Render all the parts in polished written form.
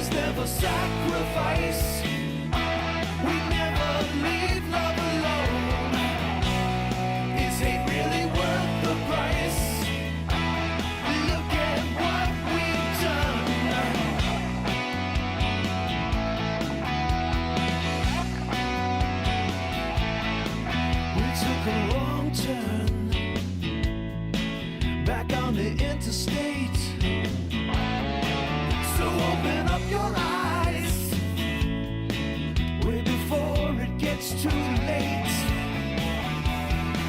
Sinners never sacrifice. We never leave love alone. Is hate really worth the price? Look at what we've done. We took a wrong turn back on the interstate. So open up your eyes way before it gets too late.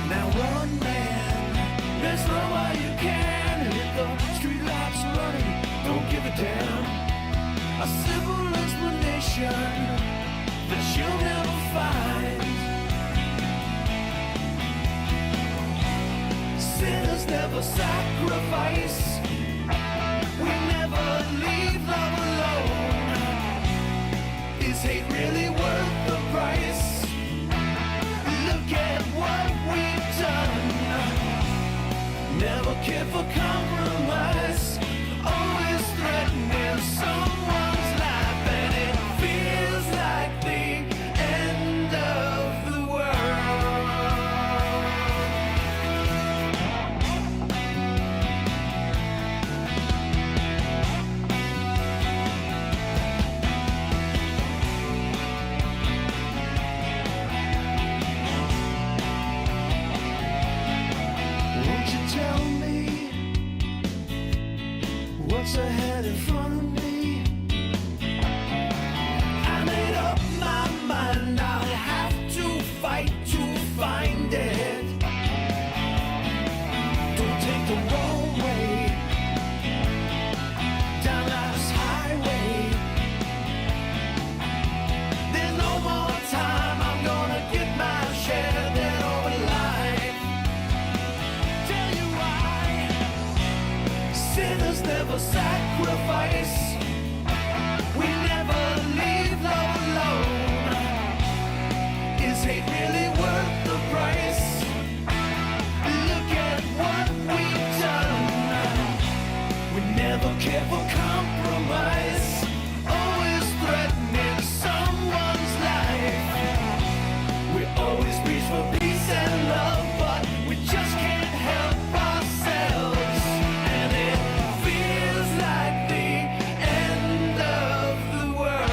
Now run, man, there's no way you can hit the street lights running. Don't give a damn. A simple explanation that you'll never find. Sinners never sacrifice. We never leave love alone. Is hate really worth the price? Look at what we've done. Never care for compromise. Always threatening someone's life, and it feels like the end of the world. Won't you tell me what's ahead in front of me? I made up my mind, I'll have to fight to find it. Don't take the wrong way down life's highway. There's no more time, I'm gonna get my share dead or alive. Tell you why. Sinners never sacrifice. We never leave love alone. Is hate really worth the price? Look at what we've done. We never care for compromise. Always threatening someone's life. We always reach for peace and love, but we just can't help ourselves. And it feels like the end of the world.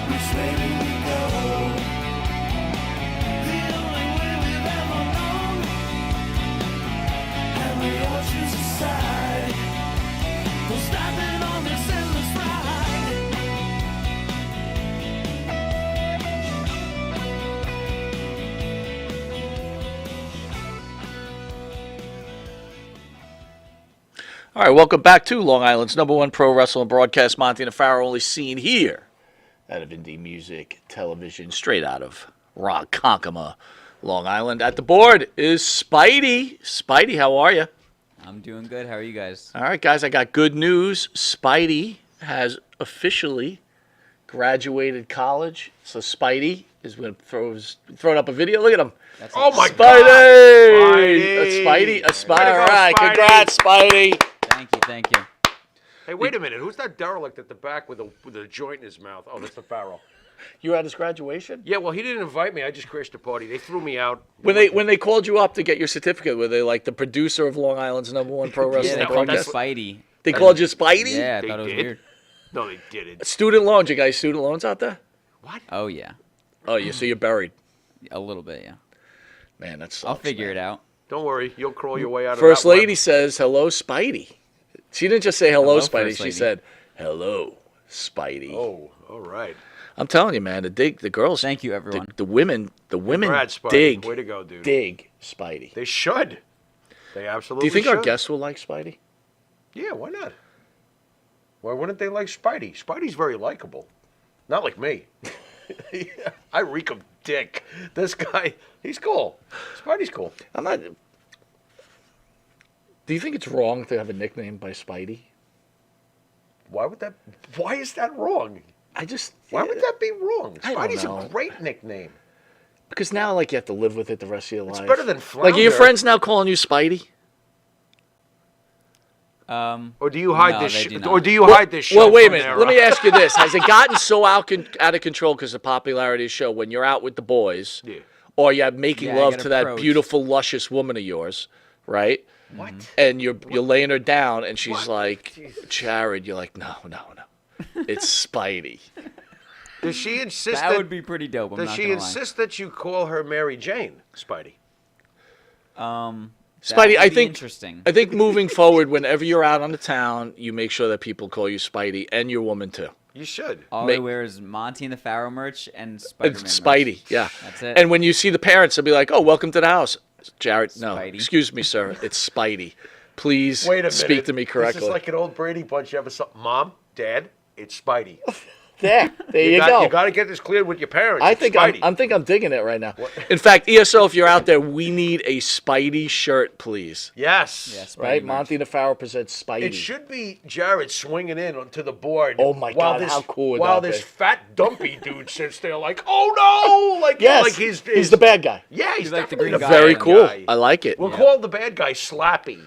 Which way do we go? The only way we've ever known. And we all choose a side. No stopping on this endless ride. All right, welcome back to Long Island's #1 pro wrestling broadcast, Monte The Pharaoh, only seen here out of Indie Music Television, straight out of Ronkonkoma, Long Island. At the board is Spidey. Spidey, how are you? I'm doing good. How are you guys? All right, guys, I got good news. Spidey has officially graduated college. So Spidey is going to throwing up a video. Look at him. That's Oh my Spidey! God! Spidey! A Spidey. Way to go, All right, Spidey. congrats, Spidey. Thank you. Hey, wait a minute. Who's that derelict at the back with a joint in his mouth? Oh, that's the Pharaoh. You were at his graduation? Yeah, well, he didn't invite me. I just crashed the party. They threw me out. When they called you up to get your certificate, were they like the producer of Long Island's #1 pro Yeah, wrestling they called me broadcast? Spidey. They called you Spidey? Yeah, I They thought it was did? weird. No, they didn't. Student loans. You guys student loans out there? What? Oh yeah, Oh, you so you're buried. a little bit. Yeah, Man, that sucks. I'll figure it out. Don't worry. You'll crawl your way out of First that lady web. says, hello, Spidey. She didn't just say hello, Hello, Spidey. First She Lady. said, hello, Spidey. Oh, all right. I'm telling you, man, the girls. Thank you, everyone. The women Congrats, Spidey. dig. Way to go, dude. Dig Spidey. They should. They Do absolutely you think should. our guests will like Spidey? Yeah, why not? Why wouldn't they like Spidey? Spidey's very likable. Not like me. I reek of dick. This guy, he's cool. Spidey's cool. I'm not. Do you think it's wrong to have a nickname by Spidey? Why is that wrong? Why would that be wrong? I don't Spidey's know. a great nickname. Because now, like, you have to live with it the rest of your life. It's better than Like, Flounder. are your friends now calling you Spidey? Or do you hide no, this they shit? do Or not. do you hide this shit? Well, wait a minute. Let me ask you this: has it gotten so out of control because of the popularity of the show? When you're out with the boys, Yeah. or you're making Yeah, I love get to that approached. beautiful, luscious woman of yours, right? What? And you're laying her down, and she's What? like, Jesus. Jared, you're like, no, it's Spidey. Does she insist That would be pretty dope. I'm Does not she gonna insist that you call her Mary Jane, Spidey? lie. That Spidey, would I be think. interesting. I think moving forward, whenever you're out on the town, you make sure that people call you Spidey and your woman too. You should. All make- I wear is Monte and the Pharaoh merch and Spider-Man It's Spidey, merch. yeah. That's it. And when you see the parents, they'll be like, "Oh, welcome to the house, Jared." No, Spidey. excuse me, sir. It's Spidey. Please Wait a minute. speak to me correctly. This is like an old Brady Bunch episode. Mom, Dad, it's Spidey. there you go. You got to get this cleared with your parents. I It's think Spidey. I'm digging it right now. In fact, ESO, if you're out there, we need a Spidey shirt, please. Yes. Yeah, Spidey Right? merch. Monty the Pharaoh presents Spidey. It should be Jared swinging in onto the board. Oh my while God, how cool would While that this be? fat dumpy dude sits there like, oh no, like Yes, like he's the bad guy. Yeah, he's like the definitely green the guy. Very bad cool. guy. I like it. We'll call the bad guy Slappy.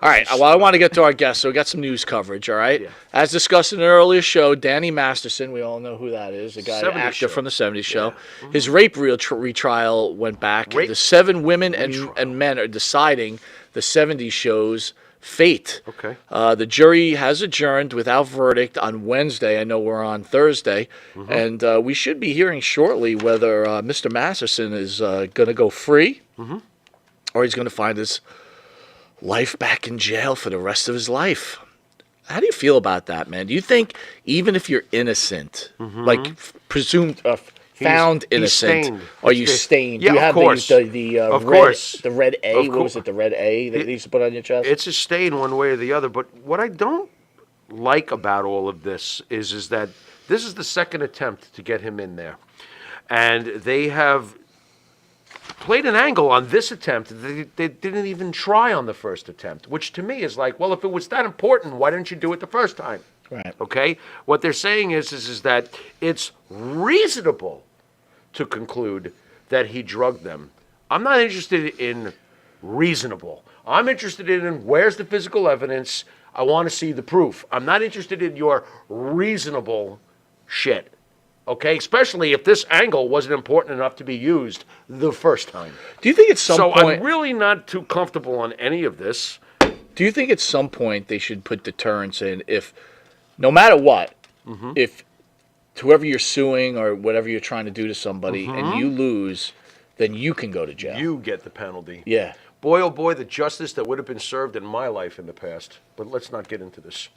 All right. Well, I want to get to our guests, so we got some news coverage. All right. Yeah. As discussed in an earlier show, Danny Masterson, we all know who that is, the guy, 70s actor show. from the '70s show. Mm-hmm. His rape retrial went back. Rape The 7 women retrial. and men are deciding the '70s show's fate. Okay. The jury has adjourned without verdict on Wednesday. I know we're on Thursday, Mm-hmm. and we should be hearing shortly whether Mr. Masterson is going to go free, Mm-hmm. or he's going to find his life back in jail for the rest of his life. How do you feel about that, man? Do you think even if you're innocent, like presumed found he's innocent, stained. are you stained? Yeah, Do you of have course. the Of red, course. the red A? Of What was cour- it? The red A that they used to put on your chest? It's a stain one way or the other. But what I don't like about all of this is that this is the second attempt to get him in there. And they have played an angle on this attempt that they didn't even try on the first attempt, which to me is like, well, if it was that important, why didn't you do it the first time? Right. Okay? What they're saying is that it's reasonable to conclude that he drugged them. I'm not interested in reasonable. I'm interested in where's the physical evidence. I want to see the proof. I'm not interested in your reasonable shit. Okay? Especially if this angle wasn't important enough to be used the first time. Do you think at some So point? I'm really not too comfortable on any of this. Do you think at some point they should put deterrence in if, no matter what, if whoever you're suing or whatever you're trying to do to somebody and you lose, then you can go to jail. You get the penalty. Yeah. Boy, oh boy, the justice that would have been served in my life in the past. But let's not get into this.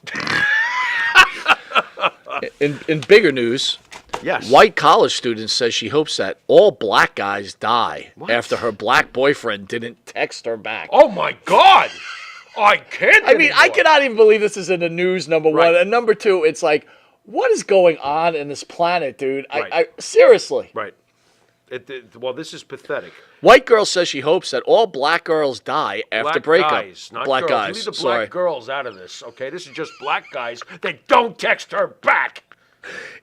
In bigger news, Yes. white college student says she hopes that all black guys die What? after her black boyfriend didn't text her back. Oh my God! I can't. I mean, I anymore. cannot even believe this is in the news, number Right. one. And number two, it's like, what is going on in this planet, dude? Right. I seriously. Right. Well, this is pathetic. White girl says she hopes that all black girls die after Black breakup. guys, not black girls. guys. You leave the black Sorry. girls out of this, okay? This is just black guys that don't text her back.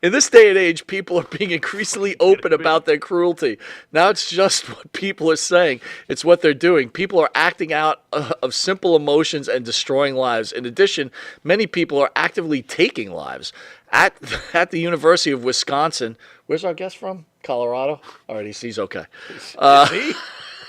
In this day and age, people are being increasingly open about their cruelty. Now it's just what people are saying. It's what they're doing. People are acting out of simple emotions and destroying lives. In addition, many people are actively taking lives. At the University of Wisconsin, where's our guest from? Colorado? All right, he's okay. See?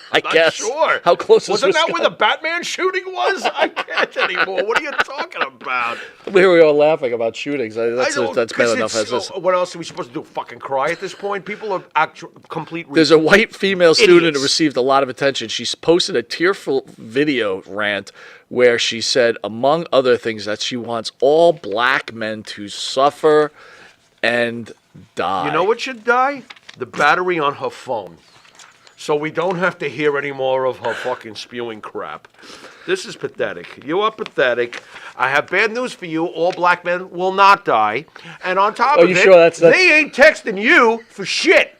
I Not guess. sure. How close is Wasn't that Wisconsin? where the Batman shooting was? I can't anymore. What are you talking about? Here we are laughing about shootings. That's I know, bad 'cause enough as it's- this. What else are we supposed to do? Fucking cry at this point? People are complete. There's a white female student who Idiots. received a lot of attention. She's posted a tearful video rant where she said, among other things, that she wants all black men to suffer and die. You know what should die? The battery on her phone. So we don't have to hear any more of her fucking spewing crap. This is pathetic. You are pathetic. I have bad news for you. All black men will not die. And on top of you it, sure that's- they ain't texting you for shit.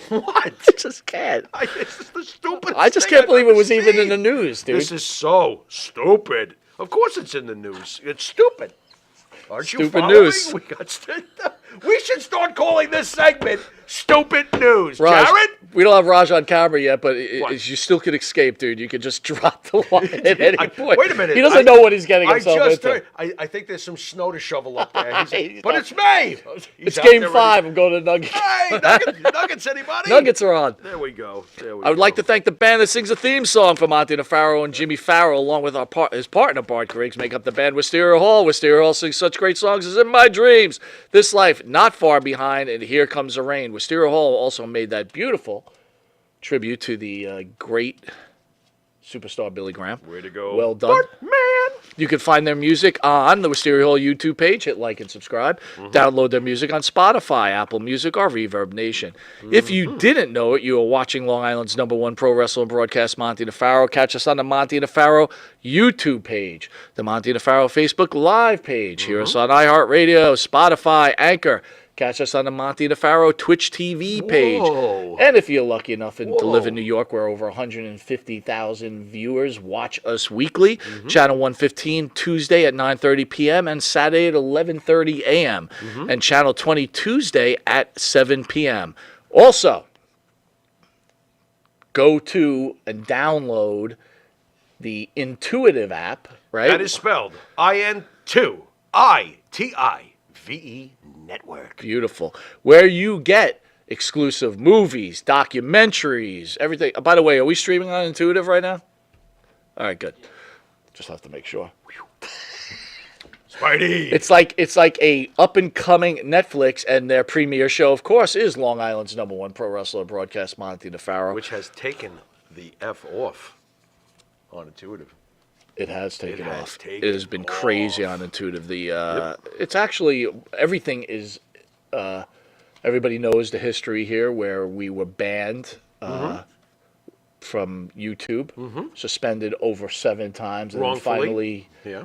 What? I just can't. It's just the stupidest I just thing can't I've believe it ever was even in seen. the news, dude. This is so stupid. Of course it's in the news. It's stupid. Aren't you Stupid following? news. We should start calling this segment Stupid News. Raj, Jared? we don't have Raj on camera yet, but What? you still could escape, dude. You could just drop the line at any point. Wait a minute. He doesn't know what he's getting I himself just into. heard. I think there's some snow to shovel up there. He's But not- it's me. It's game 5. I'm going to Nuggets. Hey, Nuggets, anybody? Nuggets are on. There we go. I would like to thank the band that sings a theme song for Monte The Pharaoh and Jimmy Farrell, along with his partner Bart Griggs, make up the band Wisteria Hall. Wisteria Hall sings such great songs as In My Dreams, This Life, Not Far Behind, and Here Comes the Rain. Wisteria Hall also made that beautiful tribute to the great superstar Billy Graham. Way to go. Well done. Bart, man. You can find their music on the Wisteria Hall YouTube page. Hit like and subscribe. Download their music on Spotify, Apple Music, or Reverb Nation. If you didn't know it, you are watching Long Island's #1 pro wrestling broadcast, Monte The Pharaoh. Catch us on the Monte The Pharaoh YouTube page, the Monte The Pharaoh Facebook Live page. Hear us on iHeartRadio, Spotify, Anchor. Catch us on the Monte The Pharaoh Twitch TV page. Whoa. And if you're lucky enough to live in New York, where over 150,000 viewers watch us weekly, Channel 115 Tuesday at 9:30 p.m. and Saturday at 11:30 a.m. And Channel 20 Tuesday at 7 p.m. Also, go to and download the Intuitive app, right? That is spelled IN2ITIVE Network. Beautiful. Where you get exclusive movies, documentaries, everything. By the way, are we streaming on Intuitive right now? All right, good. Just have to make sure. Spidey. It's like a up and coming Netflix, and their premiere show, of course, is Long Island's #1 pro wrestler broadcast, Monte The Pharaoh. Which has taken the F off on Intuitive. It has taken It has off. taken It has been crazy off. on Intuitive. It's actually everything is. Everybody knows the history here, where we were banned from YouTube, suspended over 7 times, and then Wrongfully. finally Yeah.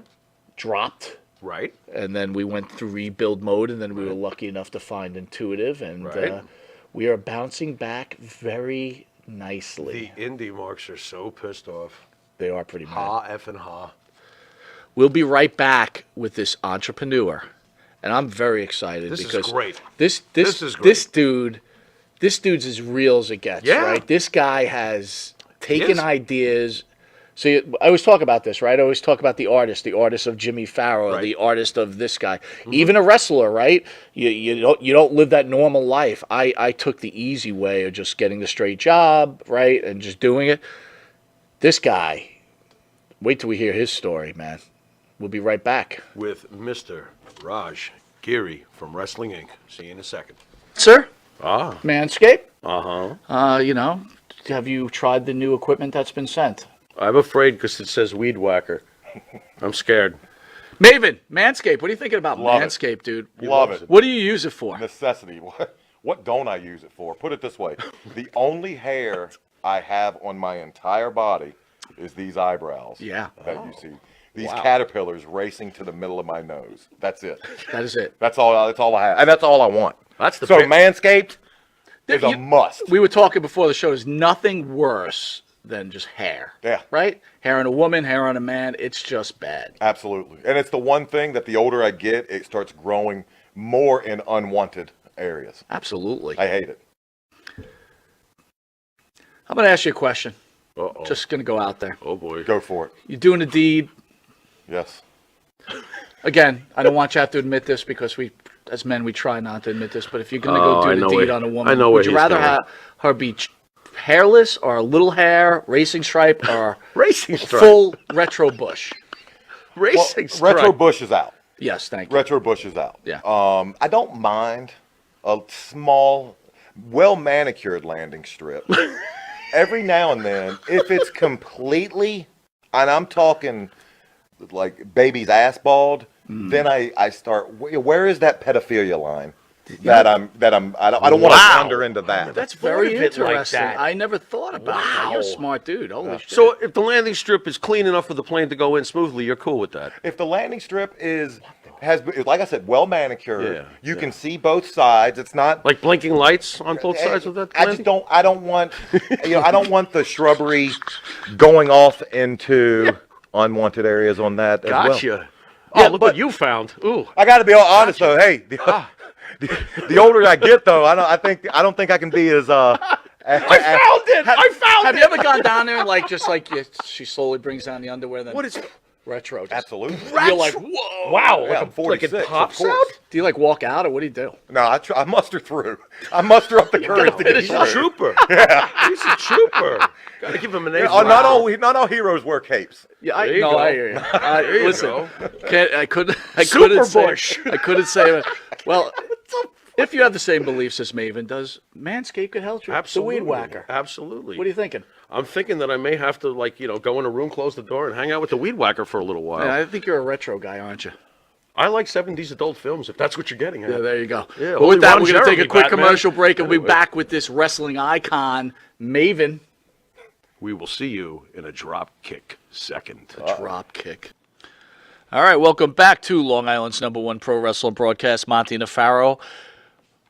dropped. Right. And then we went through rebuild mode, and then we were lucky enough to find Intuitive, and Right. we are bouncing back very nicely. The indie marks are so pissed off. They are pretty mad. Ha effing ha. We'll be right back with this entrepreneur, and I'm very excited This is because great. This is great. this dude's as real as it gets. Yeah. Right. This guy has taken is. ideas. See, I always talk about this, right? I always talk about the artist of Jimmy Farrow, Right. the artist of this guy, even a wrestler, right? You don't live that normal life. I took the easy way of just getting the straight job, right, and just doing it. This guy, wait till we hear his story, man. We'll be right back. With Mr. Raj Giri from Wrestling Inc. See you in a second. Sir, Ah. Manscaped, Uh-huh. have you tried the new equipment that's been sent? I'm afraid because it says weed whacker. I'm scared. Maven, Manscaped, what are you thinking about Love it. Manscaped, dude? Love it. What do you use it for? Necessity. What don't I use it for? Put it this way. The only hair I have on my entire body is these eyebrows. Yeah. That you see. These caterpillars racing to the middle of my nose. That's it. That is it. That's all I have. And that's all I want. That's the So big- Manscaped is You- a must. We were talking before the show. There's nothing worse than just hair. Yeah. Right? Hair on a woman, hair on a man. It's just bad. Absolutely. And it's the one thing that the older I get, it starts growing more in unwanted areas. Absolutely. I hate it. I'm going to ask you a question. Uh-oh. Just going to go out there. Oh, boy. Go for it. You're doing a deed. Yes. Again, I don't want you to have to admit this because we, as men, we try not to admit this. But if you're going to Oh, go I do know the deed where- on a I woman, know where would you he's rather going. have her be hairless or a little hair, racing stripe, or Racing stripe. full retro bush? Well, Racing stripe. Retro Bush is out. Yes, thank you. Retro Bush is out. Yeah. I don't mind a small, well manicured landing strip. Every now and then, if it's completely, and I'm talking like baby's ass bald, then I start. Where is that pedophilia line? I don't want to Wow. wander into that. That's thought very of it like interesting. that. I never thought about that. You're a Wow. smart dude. Holy shit. So if the landing strip is clean enough for the plane to go in smoothly, you're cool with that. If the landing strip has, like I said, well manicured, Yeah, you can see both sides. It's not Like blinking lights on both sides of that I landing? just don't. I don't want. I don't want the shrubbery going off into unwanted areas on that as well. Gotcha. Oh, Yeah, look but- what you found. Ooh. I got to be all honest though. Hey, the older I get though, I don't think I can be as I found it. I found Have it. you ever gone down there and she slowly brings down the underwear? Then What is retro? Just, Absolutely. You're like, whoa! Wow, Yeah, like, I'm like 46, it of pops course. out? Do you like walk out or what do you do? No, I muster through. I muster up the courage to get He's a through. trooper. He's a trooper. Gotta give him an A. Oh, not all heroes wear capes. Yeah, There you go. I hear you. There you Listen, go. I couldn't Super say. Bush. I couldn't say. Well, if you have the same beliefs as Maven, does Manscaped could help you? Absolutely. The weed whacker. Absolutely. What are you thinking? I'm thinking that I may have to, go in a room, close the door, and hang out with the weed whacker for a little while. Yeah, I think you're a retro guy, aren't you? I like 70s adult films, if that's what you're getting at. Yeah, there you go. Yeah, but only with that, Ron we're going to take Jeremy, a quick Batman. commercial break, and we'll be Anyway. back with this wrestling icon, Maven. We will see you in a drop kick second. Drop kick. All right, welcome back to Long Island's #1 pro wrestling broadcast, Monte The Pharaoh.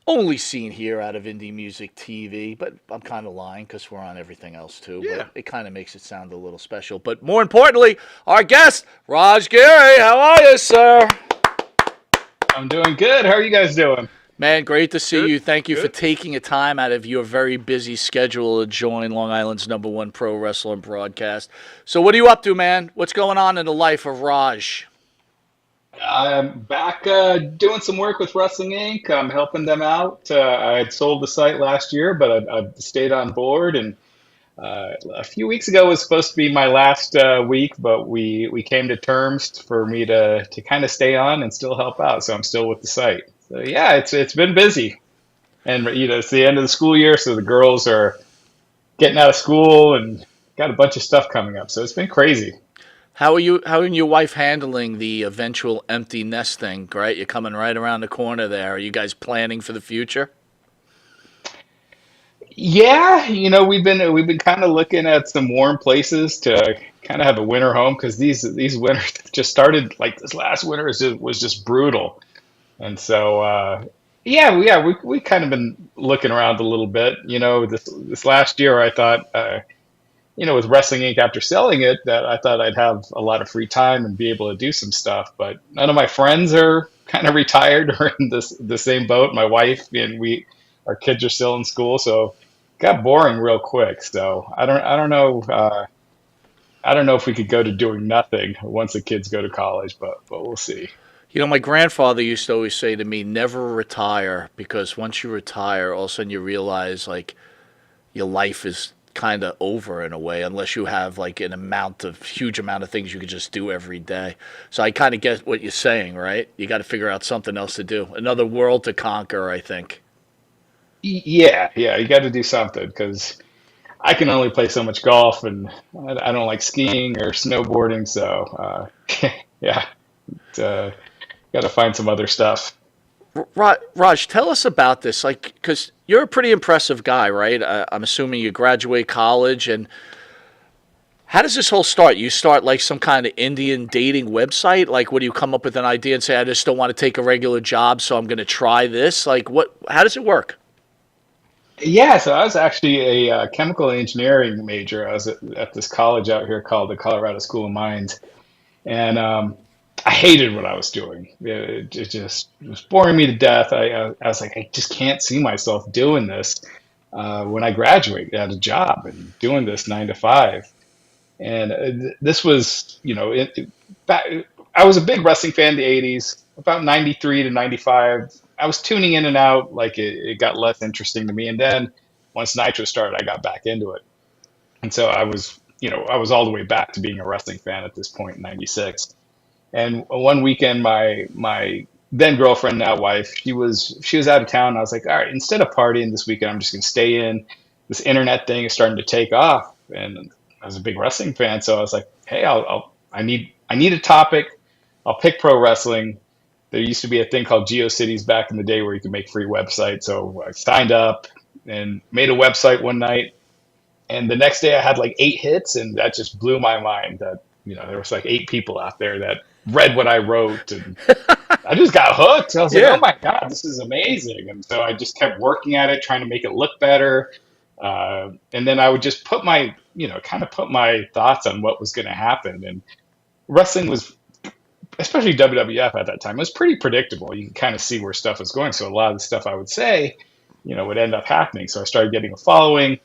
Only seen here out of Indie Music TV, but I'm kind of lying because we're on everything else too. Yeah. But it kind of makes it sound a little special. But more importantly, our guest, Raj Giri. How are you, sir? I'm doing good. How are you guys doing? Man, great to see Good, you. Thank you for good. taking a time out of your very busy schedule to join Long Island's #1 pro wrestling broadcast. So what are you up to, man? What's going on in the life of Raj? I'm back doing some work with Wrestling Inc. I'm helping them out. I had sold the site last year, but I stayed on board. And a few weeks ago was supposed to be my last week, but we came to terms for me to kind of stay on and still help out. So I'm still with the site. So yeah, it's been busy. And it's the end of the school year, so the girls are getting out of school and got a bunch of stuff coming up. So it's been crazy. How are your wife handling the eventual empty nest thing, right? You're coming right around the corner there. Are you guys planning for the future? Yeah, we've been kind of looking at some warm places to kind of have a winter home because these winters just started like this last winter was just brutal, and so we kind of been looking around a little bit. This last year I thought with Wrestling Inc. after selling it that I thought I'd have a lot of free time and be able to do some stuff, but none of my friends are kind of retired or in the same boat. My wife and our kids are still in school, so it got boring real quick. So I don't know. I don't know if we could go to doing nothing once the kids go to college, but we'll see. My grandfather used to always say to me, never retire, because once you retire, all of a sudden you realize, like, your life is kind of over in a way, unless you have, like, huge amount of things you could just do every day. So I kind of get what you're saying, right? You got to figure out something else to do. Another world to conquer, I think. Yeah, you got to do something because I can only play so much golf, and I don't like skiing or snowboarding. So yeah, got to find some other stuff. Raj, tell us about this, like, because you're a pretty impressive guy, right? I'm assuming you graduate college, and how does this whole start? You start like some kind of Indian dating website? Like, what do you come up with an idea and say, I just don't want to take a regular job, so I'm going to try this? Like, how does it work? Yeah, so I was actually a chemical engineering major. I was at this college out here called the Colorado School of Mines, and I hated what I was doing. It just was boring me to death. I was like, I just can't see myself doing this when I graduate at a job and doing this 9 to 5. And this was, I was a big wrestling fan in the 80s, about 93 to 95. I was tuning in and out, like it got less interesting to me. And then once Nitro started, I got back into it. And so I was all the way back to being a wrestling fan at this point in 96. And one weekend, my then girlfriend, now wife, she was out of town. And I was like, all right, instead of partying this weekend, I'm just going to stay in. This internet thing is starting to take off. And I was a big wrestling fan. So I was like, hey, I need a topic. I'll pick pro wrestling. There used to be a thing called GeoCities back in the day where you could make free websites. So I signed up and made a website one night. And the next day I had like 8 hits, and that just blew my mind that, there was like 8 people out there that read what I wrote, and I just got hooked. I was like, oh my God, this is amazing. And so I just kept working at it, trying to make it look better. And then I would just put kind of put my thoughts on what was going to happen. And wrestling was especially WWF at that time, was pretty predictable. You can kind of see where stuff was going. So a lot of the stuff I would say, would end up happening. So I started getting a following.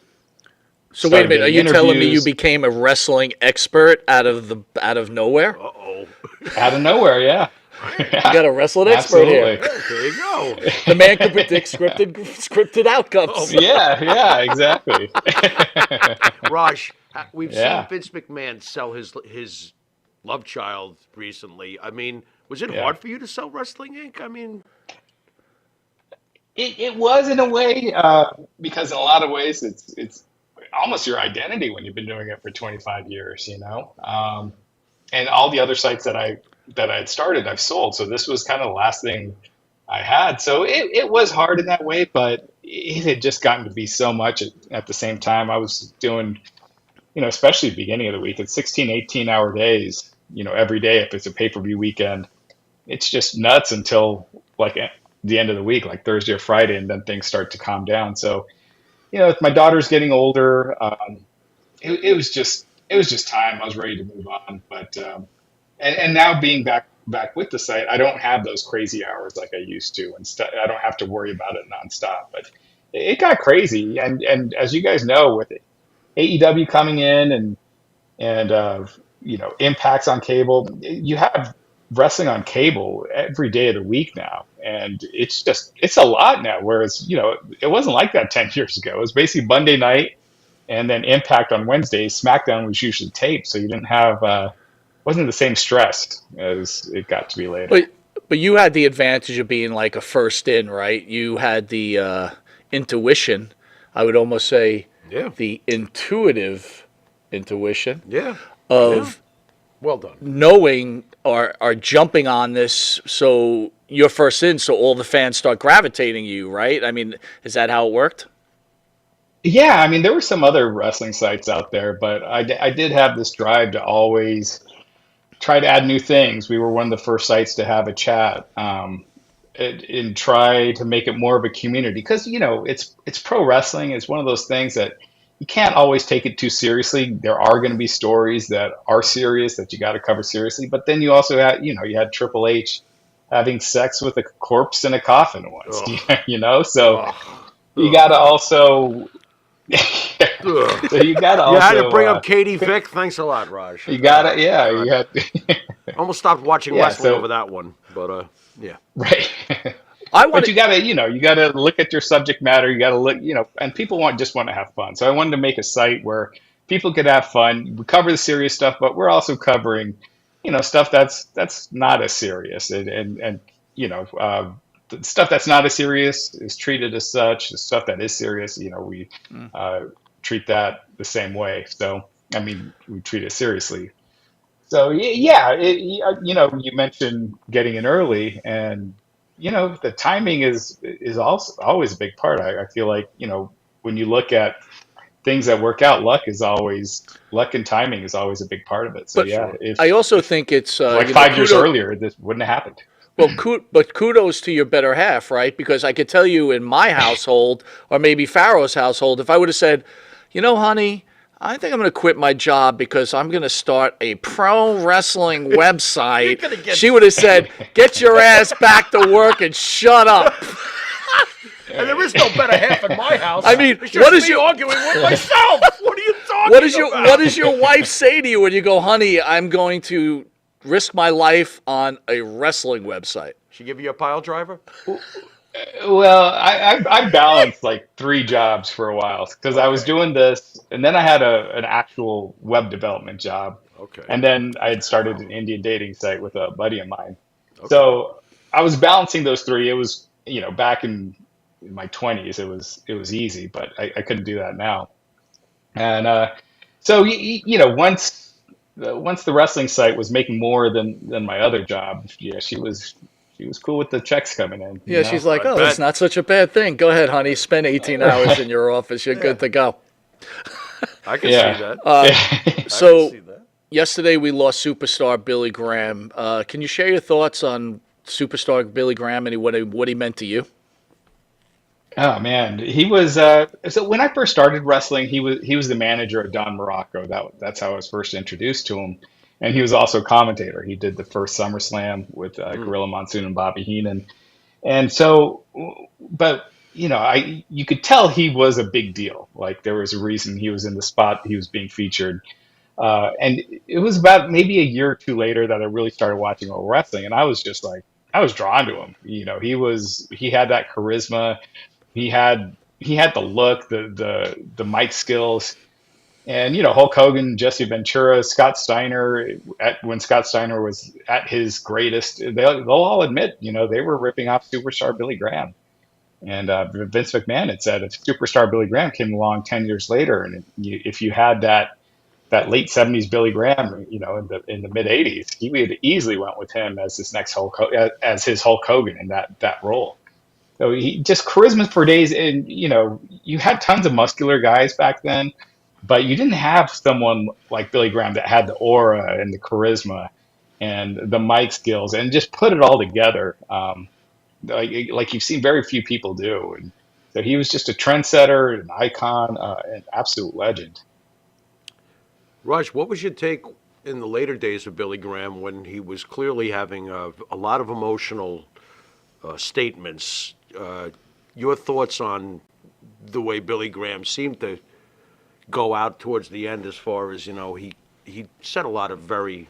So wait a started minute, are getting you telling me you interviews. became a wrestling expert out of nowhere? Uh-oh. Out of nowhere, yeah. You got a wrestling expert Absolutely. here. There you go. The man can predict scripted outcomes. Yeah, exactly. Raj, we've Yeah. seen Vince McMahon sell his love child recently. I mean, was it Yeah. hard for you to sell Wrestling Inc.? I mean, It was in a way, because in a lot of ways it's almost your identity when you've been doing it for 25 years, and all the other sites that I had started, I've sold. So this was kind of the last thing I had. So it was hard in that way, but it had just gotten to be so much at the same time. I was doing, especially at the beginning of the week, it's 16, 18-hour days, every day if it's a pay-per-view weekend. It's just nuts until like the end of the week, like Thursday or Friday, and then things start to calm down. So, with my daughter's getting older, it was just time. I was ready to move on, but and now being back with the site, I don't have those crazy hours like I used to, and I don't have to worry about it nonstop. But it got crazy, and as you guys know, with AEW coming in and impacts on cable, you have wrestling on cable every day of the week now, and it's a lot now. Whereas it wasn't like that 10 years ago. It was basically Monday night, and then Impact on Wednesdays. SmackDown was usually taped, so you didn't have wasn't the same stress as it got to be later. But you had the advantage of being like a first in, right? You had the intuition. I would almost say yeah, the intuitive intuition yeah. of Well done. knowing or jumping on this, so you're first in, so all the fans start gravitating you, right? I mean, is that how it worked? Yeah, I mean, there were some other wrestling sites out there, but I did have this drive to always try to add new things. We were one of the first sites to have a chat, and try to make it more of a community, because it's pro wrestling. It's one of those things that you can't always take it too seriously. There are going to be stories that are serious that you got to cover seriously, but then you also had you had Triple H having sex with a corpse in a coffin once, so you got to also. So you gotta also. You had to bring up Katie Vick. Thanks a lot, Raj. You gotta, yeah. You had Almost stopped watching Yeah, wrestling so- over that one, but yeah. right. I want But you gotta look at your subject matter. You gotta look, and people just want to have fun. So I wanted to make a site where people could have fun. We cover the serious stuff, but we're also covering, stuff that's not as serious, and the stuff that's not as serious is treated as such. The stuff that is serious, we treat that the same way. So, I mean, we treat it seriously. So, yeah, you mentioned getting in early, and the timing is also always a big part. I feel like when you look at things that work out, luck and timing is always a big part of it. So, But yeah, if I also think it's like 5 years earlier, this wouldn't have happened. Well, but kudos to your better half, right? Because I could tell you in my household, or maybe Pharaoh's household, if I would have said, honey, I think I'm going to quit my job because I'm going to start a pro wrestling website, she would have said, get your ass back to work and shut up. And there is no better half in my house. I mean, it's just what is me your- arguing with myself? What are you talking about? What does your wife say to you when you go, honey, I'm going to risk my life on a wrestling website? She give you a pile driver? Well, I balanced like 3 jobs for a while because I was doing this, and then I had an actual web development job, Okay. and then I had started an Indian dating site with a buddy of mine. So I was balancing those 3. It was back in my 20s, it was easy, but I couldn't do that now. And so once the wrestling site was making more than my other job, yeah, she was cool with the checks coming in. Yeah, she's like, oh, that's not such a bad thing. Go ahead, honey. Spend 18 hours in your office. You're good to go. I can Yeah. see that. Yeah. I can So see that. yesterday we lost superstar Billy Graham. Can you share your thoughts on superstar Billy Graham and what he meant to you? Oh man, he was. So when I first started wrestling, he was the manager of Don Morocco. That's how I was first introduced to him. And he was also a commentator. He did the first SummerSlam with Gorilla Monsoon and Bobby Heenan. And so, but you could tell he was a big deal. Like there was a reason he was in the spot he was being featured. And it was about maybe a year or two later that I really started watching old wrestling, and I was just like, I was drawn to him. He had that charisma, he had the look, the mic skills, and Hulk Hogan, Jesse Ventura, Scott Steiner. When Scott Steiner was at his greatest, they'll all admit, they were ripping off superstar Billy Graham. And Vince McMahon had said if superstar Billy Graham came along 10 years later, and if you had that late '70s Billy Graham, in the mid '80s, he would easily went with him as his next as his Hulk Hogan in that role. So he just charisma for days, and you had tons of muscular guys back then, but you didn't have someone like Billy Graham that had the aura and the charisma and the mic skills and just put it all together, like you've seen very few people do. And so he was just a trendsetter, an icon, an absolute legend. Raj, what was your take in the later days of Billy Graham when he was clearly having a lot of emotional statements? Your thoughts on the way Billy Graham seemed to go out towards the end, as far as he said a lot of very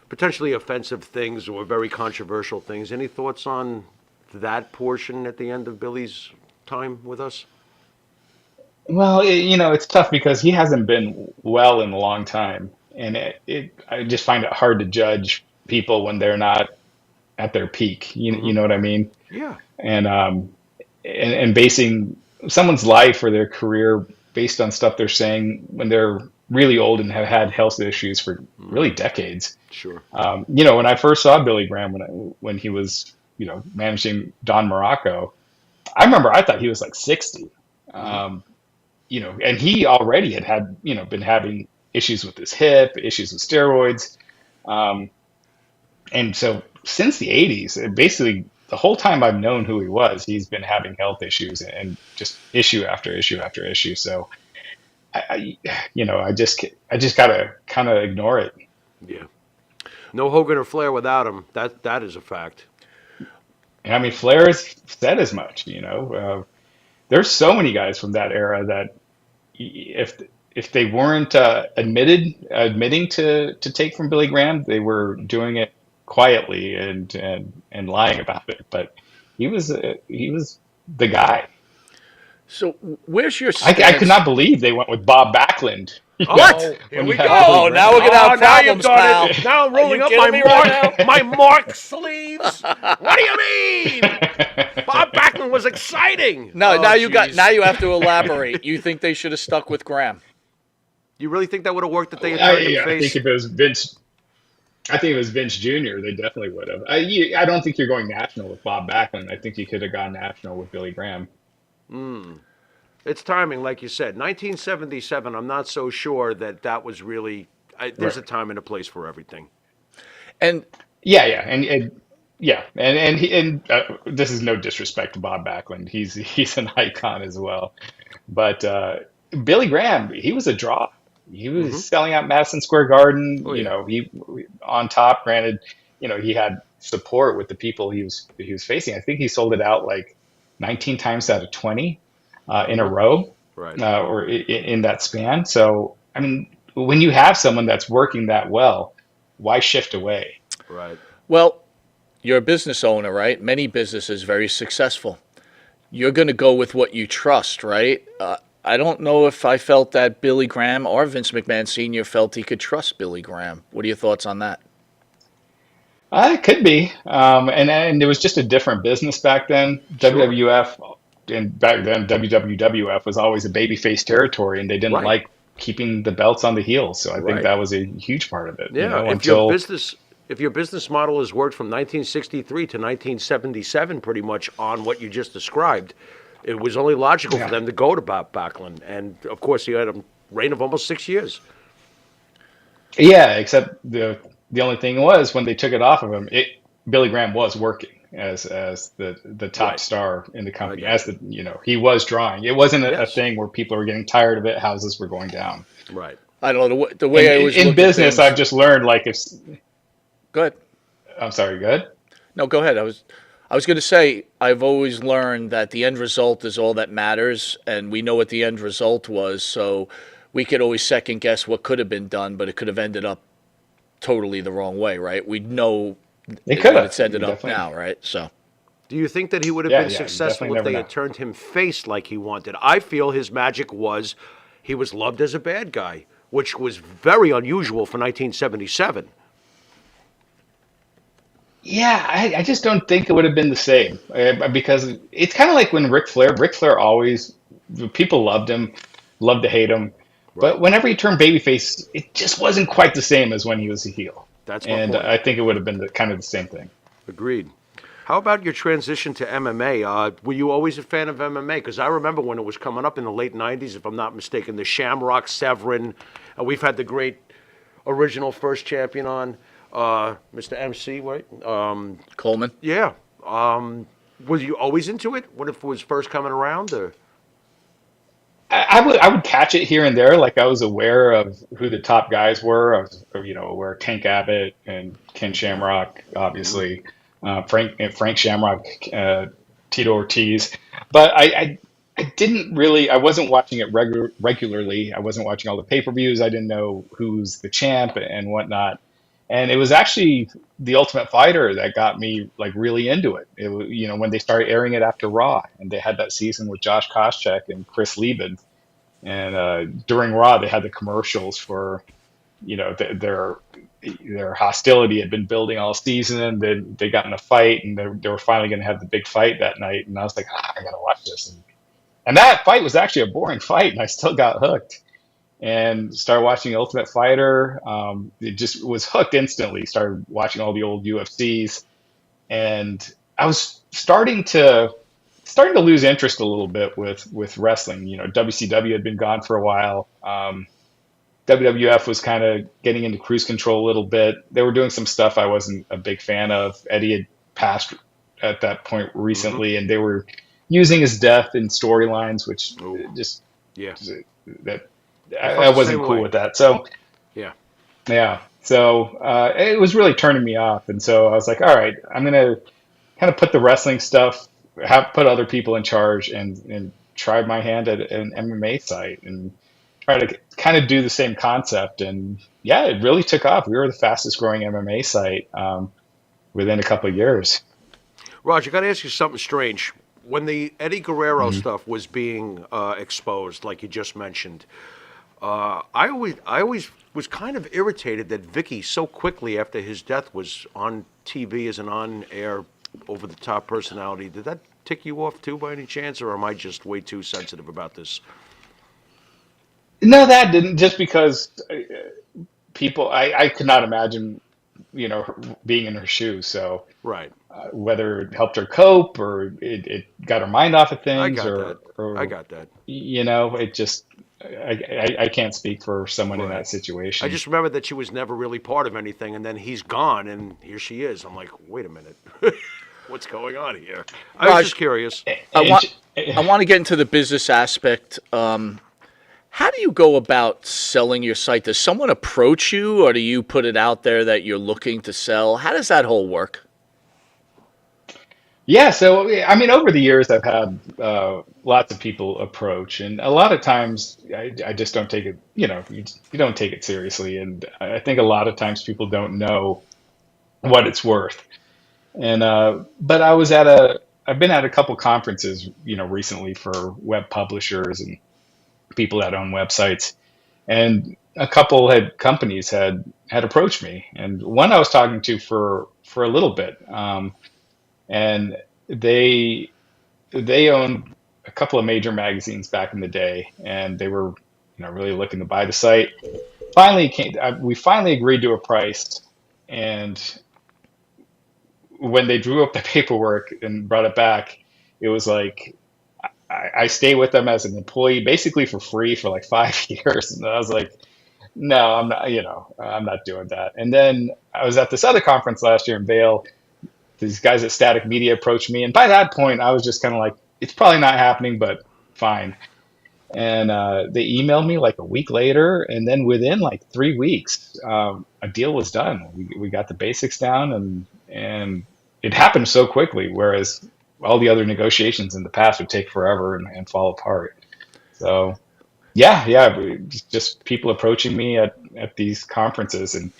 potentially offensive things or very controversial things. Any thoughts on that portion at the end of Billy's time with us? Well, it's tough because he hasn't been well in a long time, and I just find it hard to judge people when they're not at their peak. You know what I mean? Yeah. And basing someone's life or their career based on stuff they're saying when they're really old and have had health issues for really decades. Sure. When I first saw Billy Graham when he was managing Don Morocco, I remember I thought he was like 60. And he already had been having issues with his hip, issues with steroids. And so since the 80s, basically the whole time I've known who he was, he's been having health issues and just issue after issue after issue. So I just gotta kind of ignore it. Yeah. No Hogan or Flair without him. That is a fact. And I mean, Flair has said as much, there's so many guys from that era that if they weren't admitting to take from Billy Graham, they were doing it quietly and lying about it. But he was the guy. So where's your I stance? could not believe they went with Bob Backlund. What? Here we had go. Oh, now we're gonna have now you've problems, done pal. it. Now I'm Are you rolling up kidding me right now? my Mark sleeves. What do you mean? Bob Backlund was exciting. No, Oh, now you jeez. have to elaborate. You think they should have stuck with Graham? You really think that would have worked if they had turned him I face? think if it was Vince, I think it was Vince Jr., they definitely would have. I don't think you're going national with Bob Backlund. I think you could have gone national with Billy Graham. It's timing, like you said. 1977, I'm not so sure that was really... there's a time and a place for everything. And And this is no disrespect to Bob Backlund. He's an icon as well. But Billy Graham, he was a draw. He was selling out Madison Square Garden. Oh, yeah. He on top. Granted, he had support with the people he was facing. I think he sold it out like 19 times out of 20 in a row, Right. or in that span. So I mean, when you have someone that's working that well, why shift away? Right. well, you're a business owner, right? Many businesses very successful. You're going to go with what you trust, right? I don't know if I felt that Billy Graham or Vince McMahon Sr. felt he could trust Billy Graham. What are your thoughts on that? It could be, and it was just a different business back then. Sure. WWF, and back then WWF was always a babyface territory, and they didn't Right. like keeping the belts on the heels. So I think Right. that was a huge part of it. Yeah. If your business model has worked from 1963 to 1977, pretty much on what you just described, it was only logical for them to go to Bob Backlund, and of course he had a reign of almost 6 years. Yeah, except the only thing was when they took it off of him, Billy Graham was working as the top Right. star in the company, I as he was drawing. It wasn't a Yes. thing where people were getting tired of it, houses were going down. Right. I don't know the way I always in look at business, things. I've just learned like if Go ahead. I'm sorry, good. No, go ahead. I was going to say I've always learned that the end result is all that matters, and we know what the end result was, so we could always second guess what could have been done, but it could have ended up totally the wrong way, right? We know It could what have. it's ended You up definitely- now, right? So Do you think that he would have Yeah, been yeah, you successful definitely if they never had know. turned him face like he wanted? I feel his magic was he was loved as a bad guy, which was very unusual for 1977. Yeah, I just don't think it would have been the same because it's kind of like when Ric Flair always, people loved him, loved to hate him. But whenever he turned babyface, it just wasn't quite the same as when he was a heel. That's my And point. I think it would have been kind of the same thing. Agreed. How about your transition to MMA? Were you always a fan of MMA? Because I remember when it was coming up in the late 90s, if I'm not mistaken, the Shamrock Severin. We've had the great original first champion on, Mr. MC, right? Coleman. Yeah. Was you always into it when it was first coming around? Or? I would catch it here and there, like I was aware of who the top guys were. I was, aware of Tank Abbott and Ken Shamrock, obviously, Frank Shamrock, Tito Ortiz, but I didn't really. I wasn't watching it regularly. I wasn't watching all the pay-per-views. I didn't know who's the champ and whatnot. And it was actually the Ultimate Fighter that got me like really into it. It was, when they started airing it after Raw, and they had that season with Josh Koscheck and Chris Lieben, and during Raw they had the commercials for, their hostility had been building all season, and then they got in a fight, and they were finally going to have the big fight that night. And I was like, I gotta watch this. And that fight was actually a boring fight, and I still got hooked. And started watching Ultimate Fighter. It just was hooked instantly. Started watching all the old UFCs, and I was starting to lose interest a little bit with wrestling. WCW had been gone for a while. WWF was kind of getting into cruise control a little bit. They were doing some stuff I wasn't a big fan of. Eddie had passed at that point recently, and they were using his death in storylines, which just that. I wasn't cool with that. So, yeah. So it was really turning me off. And so I was like, all right, I'm going to kind of put the wrestling stuff, put other people in charge and try my hand at an MMA site and try to kind of do the same concept. And yeah, it really took off. We were the fastest growing MMA site within a couple of years. Raj, I got to ask you something strange. When the Eddie Guerrero stuff was being exposed, like you just mentioned, I always was kind of irritated that Vicky so quickly after his death was on TV as an on-air, over-the-top personality. Did that tick you off too, by any chance, or am I just way too sensitive about this? No, that didn't. Just because people, I could not imagine, her being in her shoes. So Right. whether it helped her cope or it got her mind off of things, I got or, that. or I got that. it just. I can't speak for someone in Right. that situation. I just remember that she was never really part of anything, and then he's gone, and here she is. I'm like, wait a minute. What's going on here? I was Raj, just curious. I want to get into the business aspect. How do you go about selling your site? Does someone approach you, or do you put it out there that you're looking to sell? How does that whole work? Yeah, so I mean, over the years, I've had lots of people approach, and a lot of times I just don't take it. You don't take it seriously, and I think a lot of times people don't know what it's worth. And but I've been at a couple conferences, recently for web publishers and people that own websites, and a couple companies had approached me, and one I was talking to for a little bit. And they owned a couple of major magazines back in the day, and they were, really looking to buy the site. We finally agreed to a price, and when they drew up the paperwork and brought it back, it was like I stay with them as an employee basically for free for like 5 years, and I was like, no, I'm not. I'm not doing that. And then I was at this other conference last year in Vail. These guys at Static Media approached me, and by that point, I was just kind of like, it's probably not happening, but fine. And they emailed me like a week later, and then within like 3 weeks, a deal was done. We got the basics down, and it happened so quickly. Whereas all the other negotiations in the past would take forever and fall apart. So yeah, just people approaching me at these conferences, and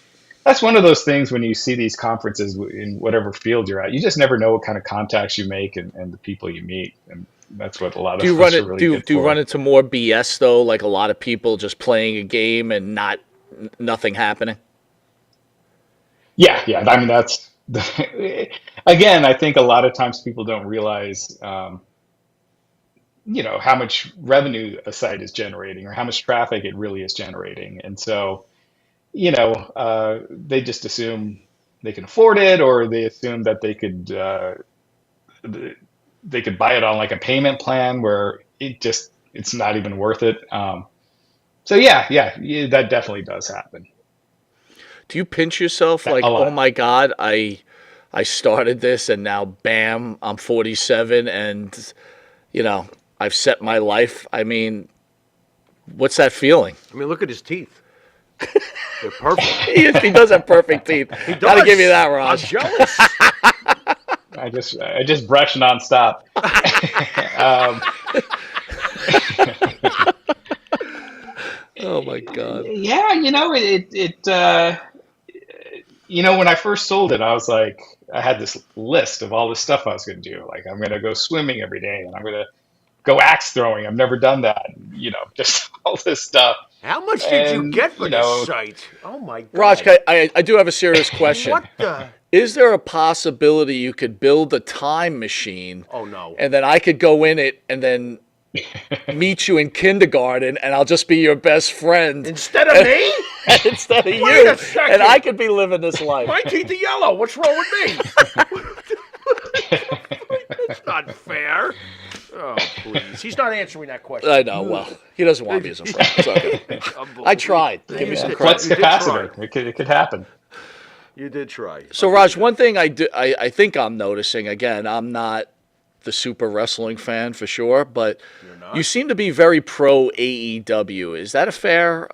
that's one of those things when you see these conferences in whatever field you're at, you just never know what kind of contacts you make and the people you meet, and that's what a lot Do of you us run are it? really Do good do you for. run into more BS though? Like a lot of people just playing a game and nothing happening. Yeah. I mean, that's again. I think a lot of times people don't realize, how much revenue a site is generating or how much traffic it really is generating, and so they just assume they can afford it, or they assume that they could buy it on like a payment plan where it's not even worth it. So yeah, that definitely does happen. Do you pinch yourself A like, oh lot. my God, I started this and now bam, I'm 47 and I've set my life. I mean, what's that feeling? I mean, look at his teeth. They're perfect. He does have perfect teeth. He Gotta does. give you that, I'm Raj. jealous. I just brush nonstop. um, Oh my God. yeah, when I first sold it, I was like, I had this list of all the stuff I was going to do. Like, I'm going to go swimming every day, and I'm going to go axe throwing. I've never done that. Just all this stuff. How much did you And, get for this site? Oh my God. Raj, I do have a serious question. What the? Is there a possibility you could build a time machine Oh no. and then I could go in it and then meet you in kindergarten and I'll just be your best friend Instead of me? instead of Wait you, a second. and I could be living this life. My teeth are yellow. What's wrong with me? That's not fair. Oh, please. He's not answering that question. I know. Well, he doesn't want me as a friend. It's okay. I tried. Give me some credit. Flex You did capacitor. try. It could happen. You did try. So, Raj, one thing I think I'm noticing, again, I'm not the super wrestling fan for sure, but you seem to be very pro AEW. Is that a fair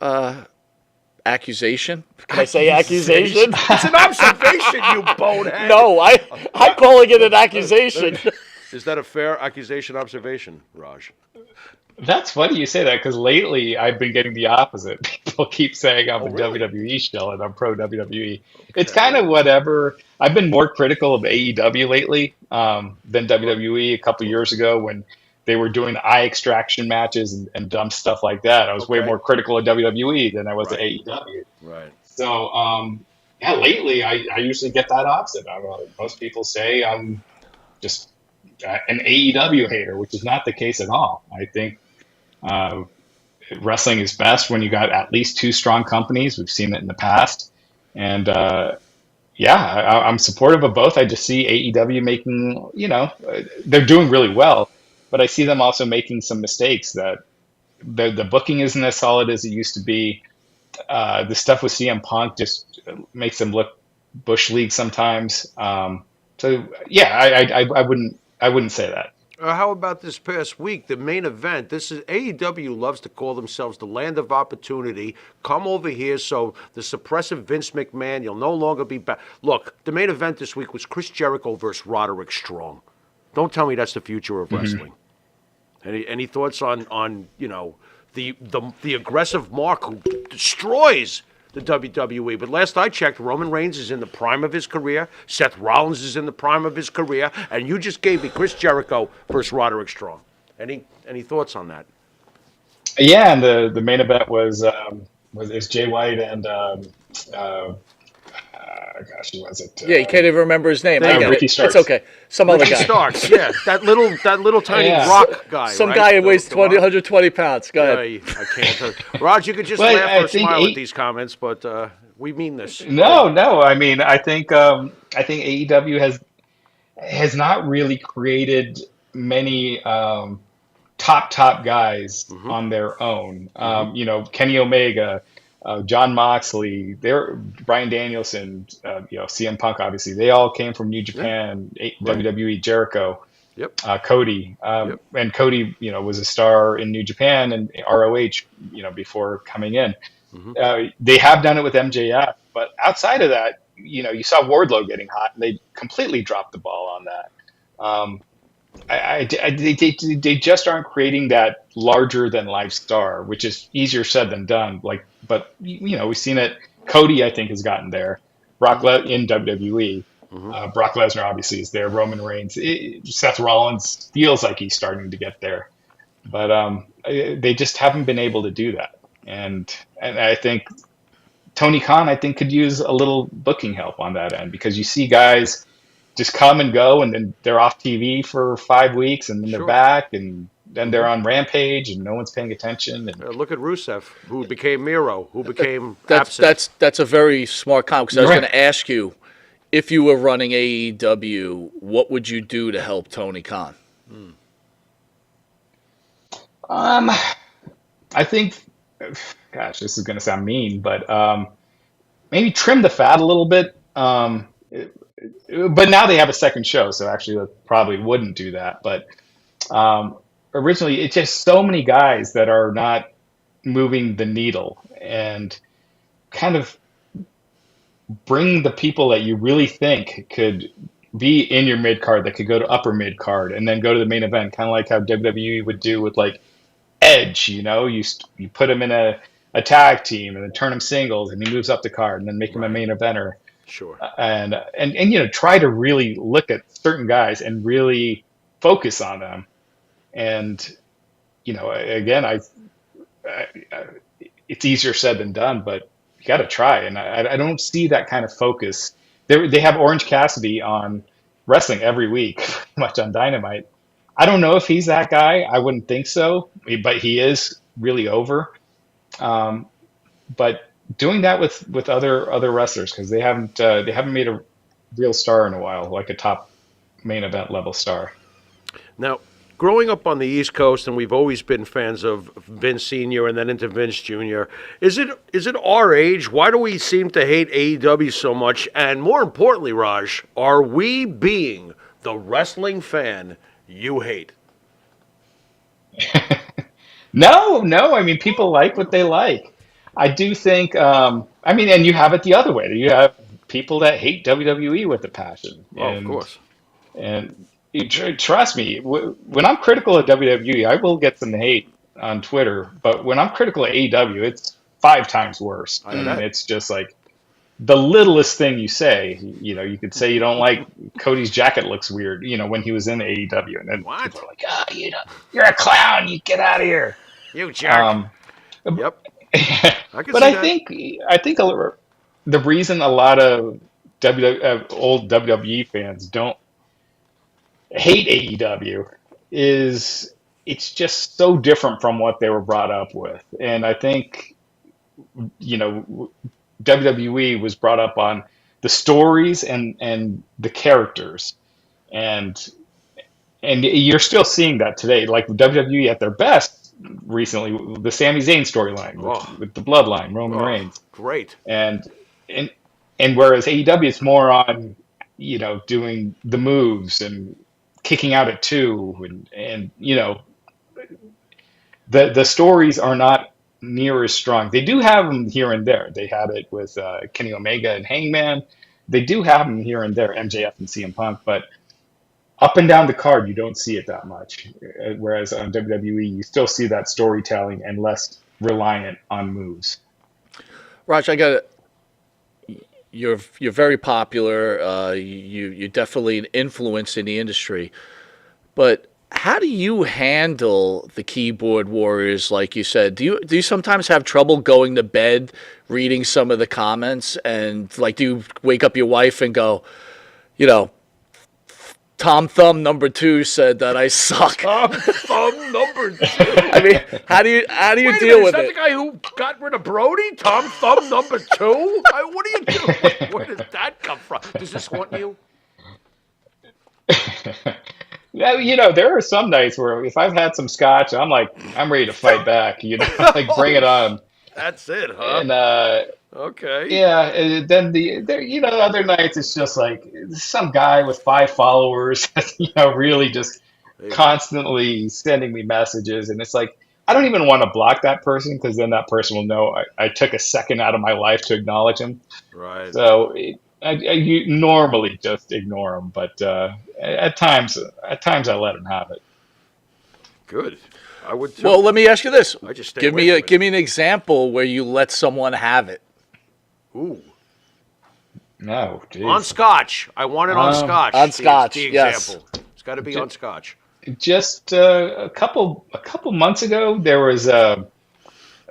accusation? Can I say accusation? It's an observation, you bonehead. No, I'm calling it an accusation. Is that a fair accusation observation, Raj? That's funny you say that, because lately I've been getting the opposite. People keep saying I'm a really? WWE shill and I'm pro WWE. It's kind of whatever. I've been more critical of AEW lately than WWE a couple years ago when they were doing eye extraction matches and dumb stuff like that. I was way Okay. more critical of WWE than I was of Right. AEW. Right. So lately I usually get that opposite. Most people say I'm just an AEW hater, which is not the case at all. I think wrestling is best when you got at least two strong companies. We've seen it in the past, and I'm supportive of both. I just see AEW making, they're doing really well, but I see them also making some mistakes. That the booking isn't as solid as it used to be. The stuff with CM Punk just makes them look bush league sometimes. So yeah, I wouldn't say that. How about this past week, the main event? This is AEW loves to call themselves the land of opportunity. Come over here, so the suppressive Vince McMahon, you'll no longer be back. Look, the main event this week was Chris Jericho versus Roderick Strong. Don't tell me that's the future of wrestling. Any thoughts on the aggressive Mark who destroys the WWE? But last I checked, Roman Reigns is in the prime of his career. Seth Rollins is in the prime of his career, and you just gave me Chris Jericho versus Roderick Strong. Any thoughts on that? Yeah, and the main event was Jay White and gosh, who was it? Yeah, you can't even remember his name. I get Ricky it. Starks. It's okay. Some other Ricky guy. Starks, yeah, that little tiny Yeah. rock guy. Some right? guy who weighs The 120 pounds. Go ahead. I can't. Raj, you could just Well, laugh I or think smile at these comments, but we mean this. No. I mean, I think AEW has not really created many top guys on their own. Kenny Omega, John Moxley, Bryan Danielson, CM Punk. Obviously, they all came from New Japan, WWE, Jericho. Yep. Cody. Yep. And Cody, was a star in New Japan and ROH, before coming in. They have done it with MJF, but outside of that, you saw Wardlow getting hot, and they completely dropped the ball on that. They just aren't creating that larger than life star, which is easier said than done. But we've seen it. Cody, I think, has gotten there. In WWE. Brock Lesnar obviously is there. Roman Reigns, Seth Rollins feels like he's starting to get there, but they just haven't been able to do that. And I think Tony Khan, could use a little booking help on that end, because you see guys just come and go, and then they're off TV for 5 weeks, and then they're back, and then they're on Rampage, and no one's paying attention. And Look at Rusev, who became Miro, who became absent. That's a very smart comment, because I was going to ask you, if you were running AEW, what would you do to help Tony Khan? I think, gosh, this is going to sound mean, but maybe trim the fat a little bit. But now they have a second show, so actually that probably wouldn't do that. But originally, it's just so many guys that are not moving the needle, and kind of bring the people that you really think could be in your mid card, that could go to upper mid card and then go to the main event, kind of like how WWE would do with like Edge. You put him in a tag team and then turn him singles, and he moves up the card, and then make him a main eventer. Sure. And try to really look at certain guys and really focus on them. And again, it's easier said than done, but you got to try. And I don't see that kind of focus. They have Orange Cassidy on wrestling every week, pretty much on Dynamite. I don't know if he's that guy. I wouldn't think so, but he is really over. But doing that with other wrestlers, because they haven't made a real star in a while, like a top main event level star. Now, growing up on the East Coast, and we've always been fans of Vince Sr. and then into Vince Jr., is it our age? Why do we seem to hate AEW so much? And more importantly, Raj, are we being the wrestling fan you hate? No. I mean, people like what they like. I do think, and you have it the other way. You have people that hate WWE with a passion. Of course. And trust me, when I'm critical of WWE, I will get some hate on Twitter. But when I'm critical of AEW, it's 5 times worse. And it's just like the littlest thing you say. You could say you don't like Cody's jacket looks weird, when he was in AEW. And then people are like, you're a clown. You get out of here. You jerk. Yep. But I think the reason a lot of old WWE fans don't hate AEW is it's just so different from what they were brought up with. And I think WWE was brought up on the stories and the characters, and you're still seeing that today. Like WWE at their best recently, the Sami Zayn storyline with the Bloodline, Roman Reigns. Great. And whereas AEW is more on, doing the moves and kicking out at 2, and the stories are not near as strong. They do have them here and there. They had it with Kenny Omega and Hangman. They do have them here and there, MJF and CM Punk, but up and down the card, you don't see it that much. Whereas on WWE, you still see that storytelling and less reliant on moves. Raj, you're very popular. You're definitely an influence in the industry. But how do you handle the keyboard warriors, like you said? Do you sometimes have trouble going to bed, reading some of the comments, and do you wake up your wife and go, Tom Thumb #2 said that I suck. Tom Thumb #2. I mean, how do you deal with it? Is that the guy who got rid of Brody? Tom Thumb #2? What do you do? Where does that come from? Does this want you? Yeah, there are some nights where if I've had some scotch, I'm ready to fight back. Bring it on. That's it, huh? And okay. Yeah, and then other nights it's just like some guy with 5 followers, really just constantly sending me messages, and it's like I don't even want to block that person because then that person will know I took a second out of my life to acknowledge him. Right. So you normally just ignore them, but at times I let them have it. Good. I would too. Well, let me ask you this. I just stay Give away me from it. give me an example where you let someone have it. Ooh. No, geez. On scotch. I want it on scotch. on scotch, The yes. example. It's got to be on scotch. Just a couple months ago, there was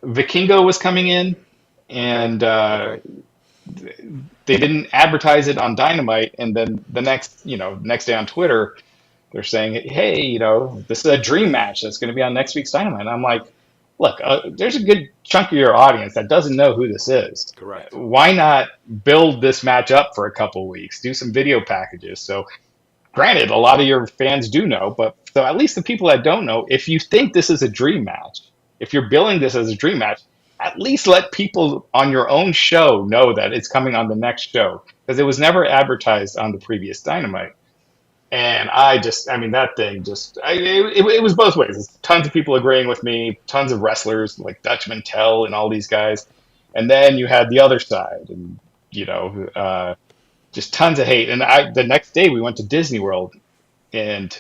Vikingo was coming in, and Okay. they didn't advertise it on Dynamite, and then the next day on Twitter, they're saying, hey, this is a dream match that's going to be on next week's Dynamite. And I'm like, look, there's a good chunk of your audience that doesn't know who this is. Correct. Why not build this match up for a couple weeks? Do some video packages. So, granted, a lot of your fans do know, but so at least the people that don't know, if you think this is a dream match, if you're billing this as a dream match, at least let people on your own show know that it's coming on the next show, because it was never advertised on the previous Dynamite. And that thing it was both ways. Tons of people agreeing with me, tons of wrestlers like Dutch Mantel and all these guys. And then you had the other side, and, just tons of hate. And the next day we went to Disney World, and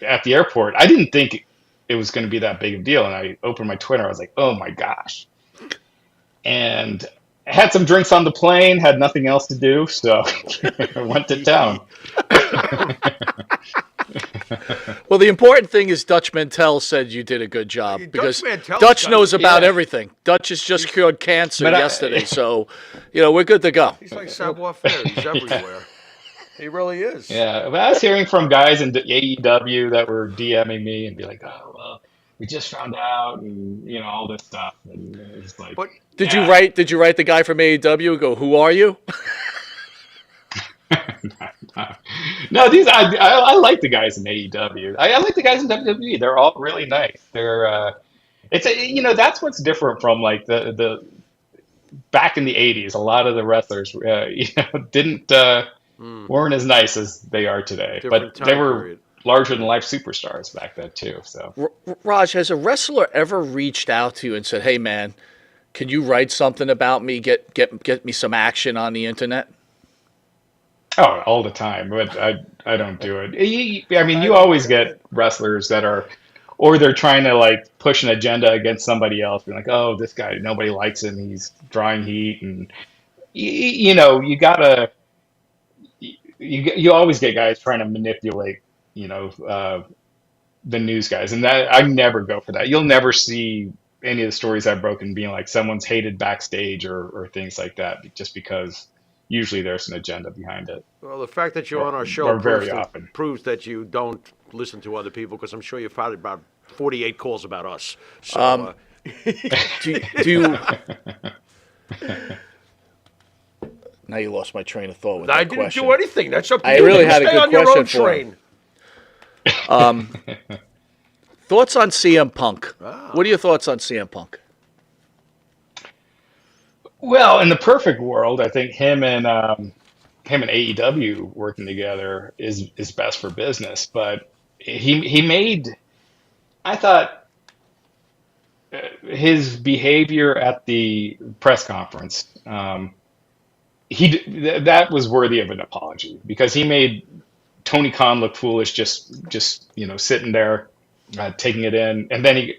at the airport, I didn't think it was going to be that big of a deal. And I opened my Twitter. I was like, oh my gosh. And I had some drinks on the plane, had nothing else to do. So I went to town. Well, the important thing is Dutch Mantel said you did a good job, because Mantel's Dutch got knows it. about Yeah. everything. Dutch has just cured cancer But yesterday, so we're good to go. He's like savoir faire. He's everywhere. He really is. Yeah, but I was hearing from guys in AEW that were DMing me and be like, "Oh, well, we just found out," and all this stuff, and it's like, But Did you write the guy from AEW and go, "Who are you"? no, these I like the guys in AEW. I like the guys in WWE. They're all really nice. They're that's what's different from like the back in the '80s. A lot of the wrestlers didn't. Weren't as nice as they are today, Different but they time were period. larger than life superstars back then too. So Raj, has a wrestler ever reached out to you and said, "Hey, man, can you write something about me? Get me some action on the internet"? all the time, but I don't do it. You always get wrestlers that are, or they're trying to like push an agenda against somebody else, being like, oh, this guy, nobody likes him, he's drawing heat, and you gotta. You always get guys trying to manipulate, the news guys, and that I never go for that. You'll never see any of the stories I've broken being like someone's hated backstage or things like that, just because usually there's an agenda behind it. Well, the fact that you're on our show Or very often. proves that you don't listen to other people, because I'm sure you've had about 48 calls about us. So, Do you Now you lost my train of thought with that I didn't question. do anything. That's up to I you. really You had a stay good on your own question for him. train. Thoughts on CM Punk? Ah. What are your thoughts on CM Punk? Well, in the perfect world, I think him and AEW working together is best for business. But he made, I thought, his behavior at the press conference, that was worthy of an apology, because he made Tony Khan look foolish, just sitting there, taking it in, and then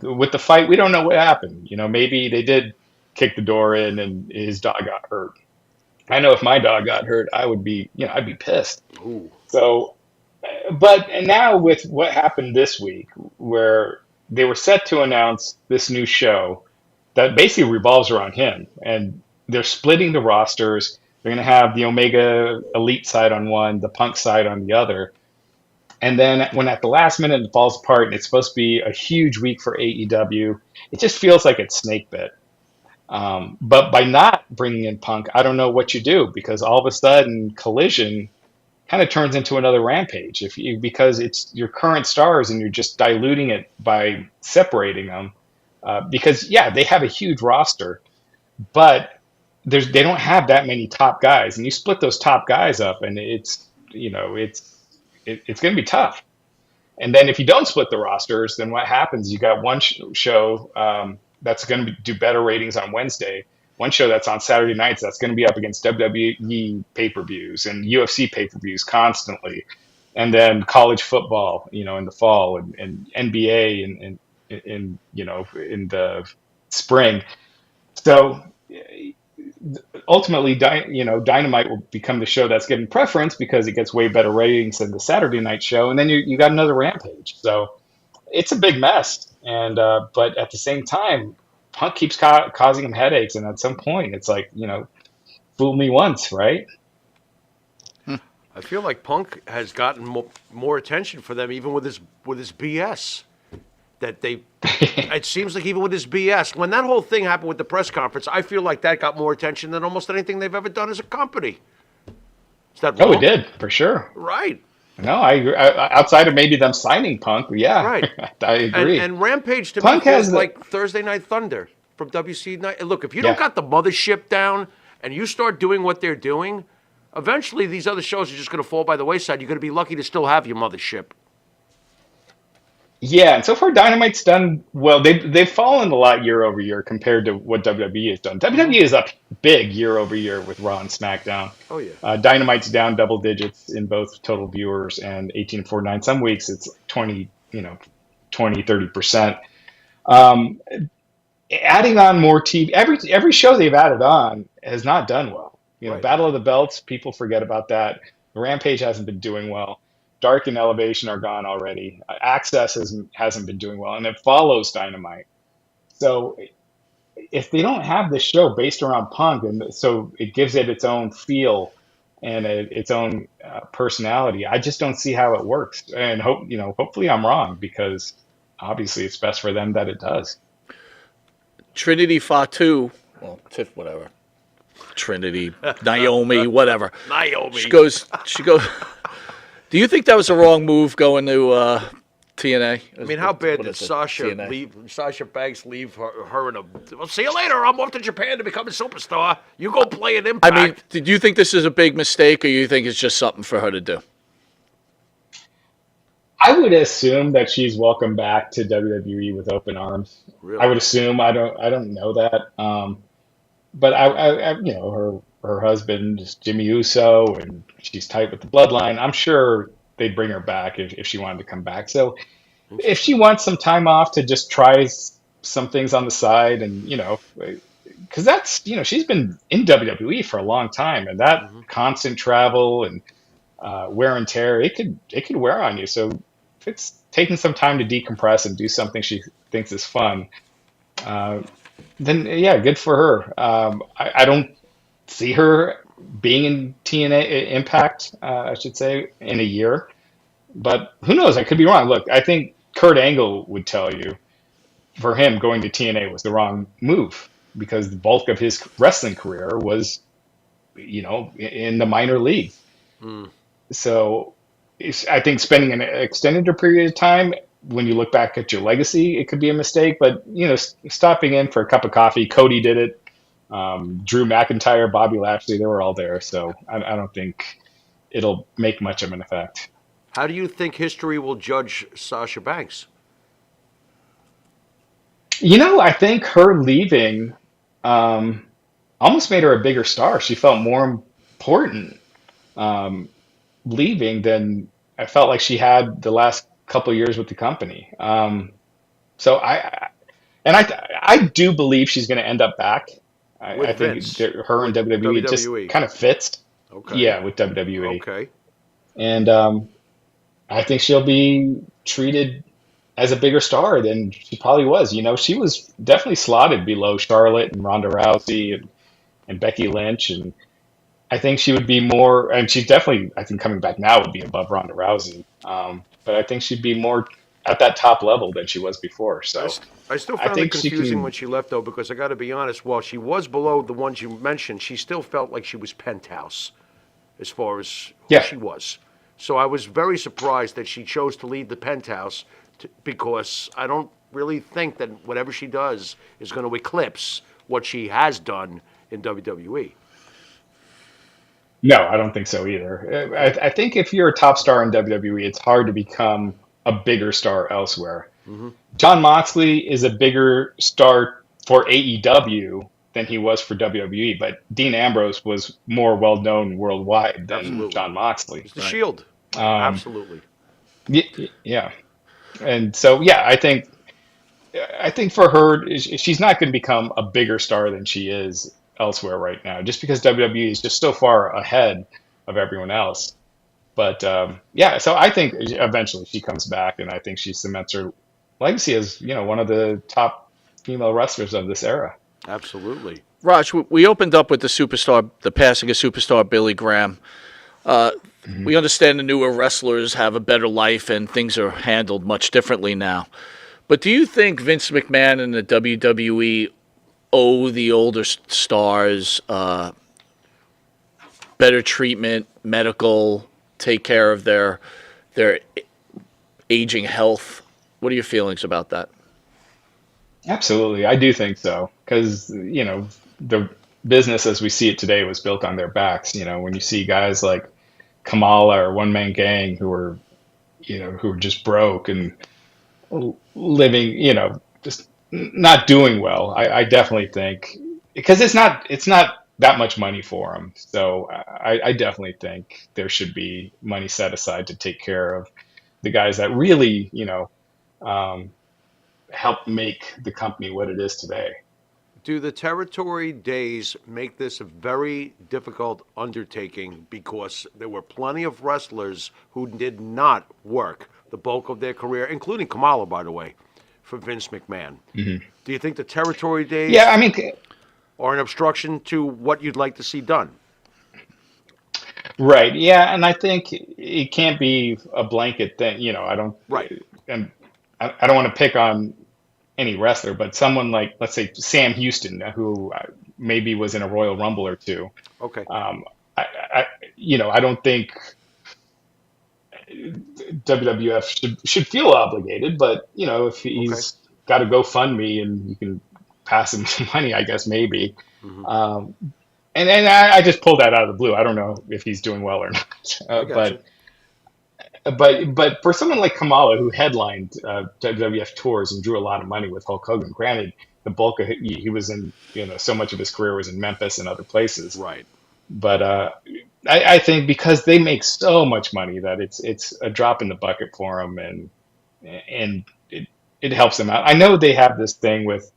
with the fight, we don't know what happened. Maybe they did kick the door in and his dog got hurt. I know if my dog got hurt, I'd be pissed. Ooh. So, and now with what happened this week, where they were set to announce this new show that basically revolves around him, and they're splitting the rosters. They're going to have the Omega Elite side on one, the Punk side on the other. And then when at the last minute it falls apart and it's supposed to be a huge week for AEW, it just feels like it's snake bit. But by not bringing in Punk, I don't know what you do, because all of a sudden Collision kind of turns into another Rampage because it's your current stars and you're just diluting it by separating them. Because they have a huge roster, but they don't have that many top guys, and you split those top guys up, and it's going to be tough. And then if you don't split the rosters, then what happens? You got one show that's going to do better ratings on Wednesday. One show that's on Saturday nights that's going to be up against WWE pay-per-views and UFC pay-per-views constantly. And then college football, in the fall, and NBA in the spring. So ultimately, Dynamite will become the show that's getting preference because it gets way better ratings than the Saturday night show. And then you got another Rampage. So it's a big mess. And but at the same time, Punk keeps causing him headaches. And at some point, it's like, fool me once, right? I feel like Punk has gotten more attention for them, even with his BS. It seems like even with his BS, when that whole thing happened with the press conference, I feel like that got more attention than almost anything they've ever done as a company. Is that wrong? Oh, it did, for sure. Right. No, I agree. Outside of maybe them signing Punk, yeah, Right. I agree. And Rampage to Punk me has feels like Thursday Night Thunder from WC Night. Look, if you don't got the mothership down and you start doing what they're doing, eventually these other shows are just going to fall by the wayside. You're going to be lucky to still have your mothership. Yeah, and so far Dynamite's done well. They've fallen a lot year over year compared to what WWE has done. WWE is up big year over year with Raw and SmackDown. Oh yeah. Dynamite's down double digits in both total viewers and 18.49. Some weeks it's 20, 30%. Adding on more TV, every show they've added on has not done well. Right. Battle of the Belts, people forget about that. Rampage hasn't been doing well. Dark and Elevation are gone already. Access hasn't been doing well, and it follows Dynamite. So if they don't have this show based around Punk, and so it gives it its own feel and its own personality, I just don't see how it works. And hopefully I'm wrong, because obviously it's best for them that it does. Trinity Fatu, Tiff, whatever. Trinity, Naomi, whatever. Naomi. She goes. Do you think that was a wrong move going to TNA? I mean, how bad did Sasha Banks leave her in a... Well, see you later. I'm off to Japan to become a superstar. You go play an Impact. I mean, did you think this is a big mistake, or you think it's just something for her to do? I would assume that she's welcome back to WWE with open arms. Really? I would assume. I don't know that. But her husband is Jimmy Uso, and she's tight with the bloodline. I'm sure they'd bring her back if she wanted to come back. So if she wants some time off to just try some things on the side, and because that's she's been in WWE for a long time, and that constant travel and wear and tear, it could wear on you. So if it's taking some time to decompress and do something she thinks is fun, then yeah, good for her. I don't see her being in TNA Impact, I should say, in a year. But who knows? I could be wrong. Look, I think Kurt Angle would tell you, for him, going to TNA was the wrong move, because the bulk of his wrestling career was, in the minor leagues. So I think spending an extended period of time, when you look back at your legacy, it could be a mistake. But, stopping in for a cup of coffee, Cody did it. Drew McIntyre, Bobby Lashley, they were all there. So I don't think it'll make much of an effect. How do you think history will judge Sasha Banks? I think her leaving almost made her a bigger star. She felt more important leaving than I felt like she had the last couple of years with the company. So I do believe she's going to end up back. I think her and WWE just kind of fits. Okay. Yeah, with WWE. Okay. And I think she'll be treated as a bigger star than she probably was. She was definitely slotted below Charlotte and Ronda Rousey and Becky Lynch. And I think she would be more, and she's definitely, I think coming back now would be above Ronda Rousey. But I think she'd be more at that top level than she was before. So I still found it confusing when she left, though, because I got to be honest, while she was below the ones you mentioned, she still felt like she was penthouse as far as who she was. So I was very surprised that she chose to leave the penthouse because I don't really think that whatever she does is going to eclipse what she has done in WWE. No, I don't think so either. I think if you're a top star in WWE, it's hard to become a bigger star elsewhere. Jon Moxley is a bigger star for AEW than he was for WWE, but Dean Ambrose was more well known worldwide than Absolutely. Jon Moxley. It's the Shield. Absolutely. Yeah, and so yeah, I think for her, she's not going to become a bigger star than she is elsewhere right now, just because WWE is just so far ahead of everyone else. But yeah, so I think eventually she comes back, and I think she cements her legacy as one of the top female wrestlers of this era. Absolutely. Raj, we opened up with the passing of superstar Billy Graham. We understand the newer wrestlers have a better life and things are handled much differently now. But do you think Vince McMahon and the WWE owe the older stars better treatment, medical, take care of their aging health? What are your feelings about that? Absolutely, I do think so, because the business as we see it today was built on their backs. When you see guys like Kamala or One Man Gang who are just broke and living, just not doing well. I definitely think, because it's not that much money for them. So I definitely think there should be money set aside to take care of the guys that really, help make the company what it is today. Do the territory days make this a very difficult undertaking, because there were plenty of wrestlers who did not work the bulk of their career, including Kamala, by the way, for Vince McMahon? Do you think the territory days Yeah, I mean, are an obstruction to what you'd like to see done? right. Yeah, and I think it can't be a blanket thing. I don't. Right. And I don't want to pick on any wrestler, but someone like, let's say, Sam Houston, who maybe was in a Royal Rumble or two. Okay. I don't think WWF should feel obligated, but if he's got a GoFundMe and you can pass him some money, I guess maybe. And I just pulled that out of the blue. I don't know if he's doing well or not. But for someone like Kamala, who headlined WWF tours and drew a lot of money with Hulk Hogan, granted the bulk of he was in, so much of his career was in Memphis and other places. Right. But I think because they make so much money that it's a drop in the bucket for them, and it helps them out. I know they have this thing with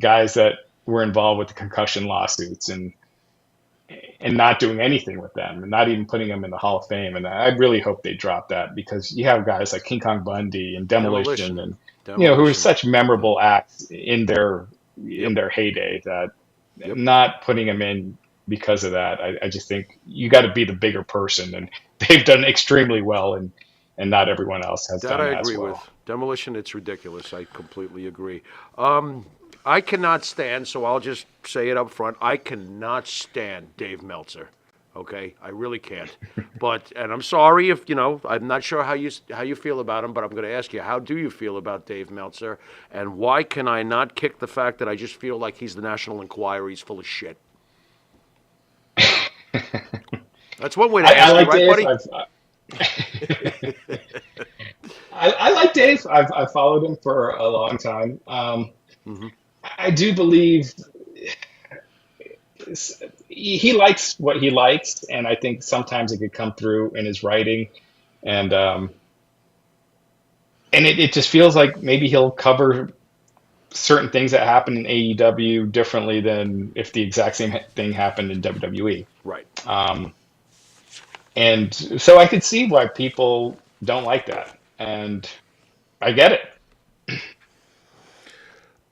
guys that were involved with the concussion lawsuits and not doing anything with them and not even putting them in the Hall of Fame. And I really hope they drop that, because you have guys like King Kong Bundy and Demolition. And who are such memorable acts in their heyday, that not putting them in because of that, I just think you got to be the bigger person, and they've done extremely well, and not everyone else has done That I as agree well. with. Demolition, it's ridiculous. I completely agree. I cannot stand, so I'll just say it up front, I cannot stand Dave Meltzer. Okay, I really can't. And I'm sorry if I'm not sure how you feel about him, but I'm going to ask you, how do you feel about Dave Meltzer, and why can I not kick the fact that I just feel like he's the National Enquirer? He's full of shit. That's one way to ask like you, right, Dave. buddy? I like Dave. I've followed him for a long time. I do believe he likes what he likes, and I think sometimes it could come through in his writing, and it just feels like maybe he'll cover certain things that happen in AEW differently than if the exact same thing happened in WWE. Right. And so I could see why people don't like that, and I get it.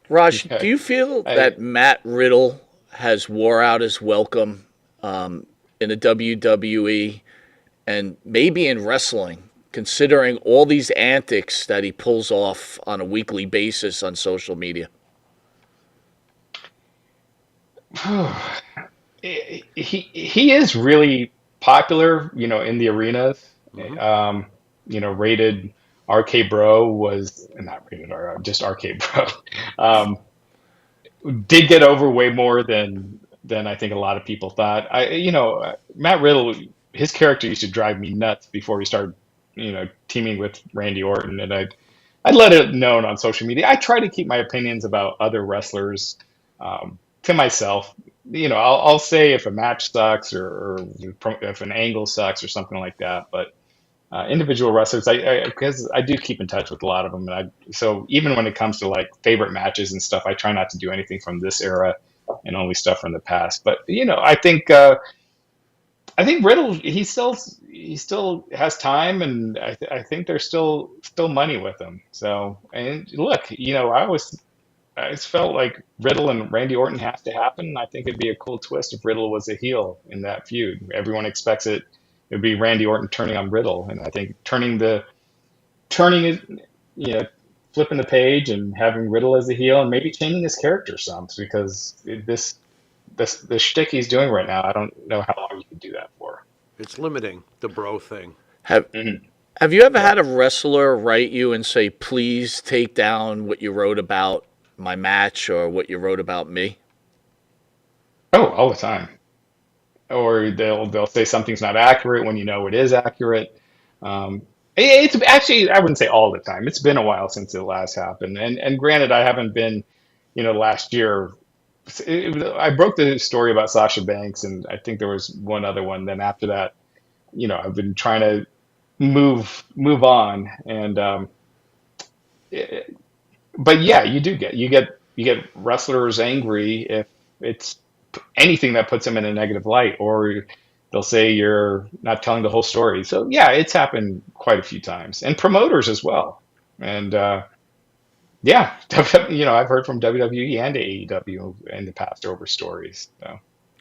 Raj, do you feel that Matt Riddle has wore out his welcome in the WWE and maybe in wrestling, considering all these antics that he pulls off on a weekly basis on social media? He is really popular, in the arenas. Rated RK Bro was not rated R, just RK Bro. Did get over way more than I think a lot of people thought. Matt Riddle, his character used to drive me nuts before he started, teaming with Randy Orton, and I'd let it known on social media. I try to keep my opinions about other wrestlers to myself. I'll say if a match sucks or if an angle sucks or something like that. But individual wrestlers, because I do keep in touch with a lot of them, and so even when it comes to like favorite matches and stuff, I try not to do anything from this era and only stuff from the past. But I think Riddle, he still has time, and I think there's still money with him. So, and look, I always felt like Riddle and Randy Orton has to happen. I think it'd be a cool twist if Riddle was a heel in that feud. Everyone expects it. It'd be Randy Orton turning on Riddle, and I think turning it, flipping the page and having Riddle as a heel, and maybe changing his character some, because the shtick he's doing right now, I don't know how long you can do that for. It's limiting, the bro thing. Have you ever had a wrestler write you and say, please take down what you wrote about my match or what you wrote about me? Oh, all the time. Or they'll say something's not accurate when it is accurate. It's actually, I wouldn't say all the time. It's been a while since it last happened. And granted, I haven't been, last year. I broke the story about Sasha Banks, and I think there was one other one. Then after that, I've been trying to move on, and but yeah, you get wrestlers angry if it's anything that puts them in a negative light, or they'll say you're not telling the whole story. So yeah, it's happened quite a few times, and promoters as well, and. Yeah, I've heard from WWE and AEW in the past over stories. So,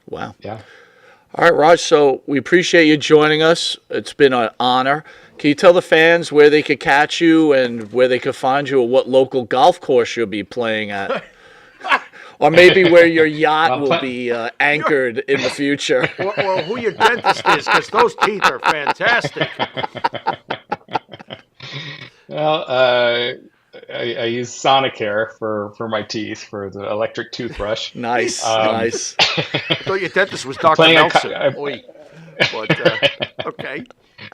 Wow. yeah. All right, Raj, so we appreciate you joining us. It's been an honor. Can you tell the fans where they could catch you and where they could find you, or what local golf course you'll be playing at? Or maybe where your yacht will be anchored in the future. Or who your dentist is, because those teeth are fantastic. Well, I use Sonicare for my teeth, for the electric toothbrush. Nice, nice. I thought your dentist was Dr. Playing Meltzer. Okay.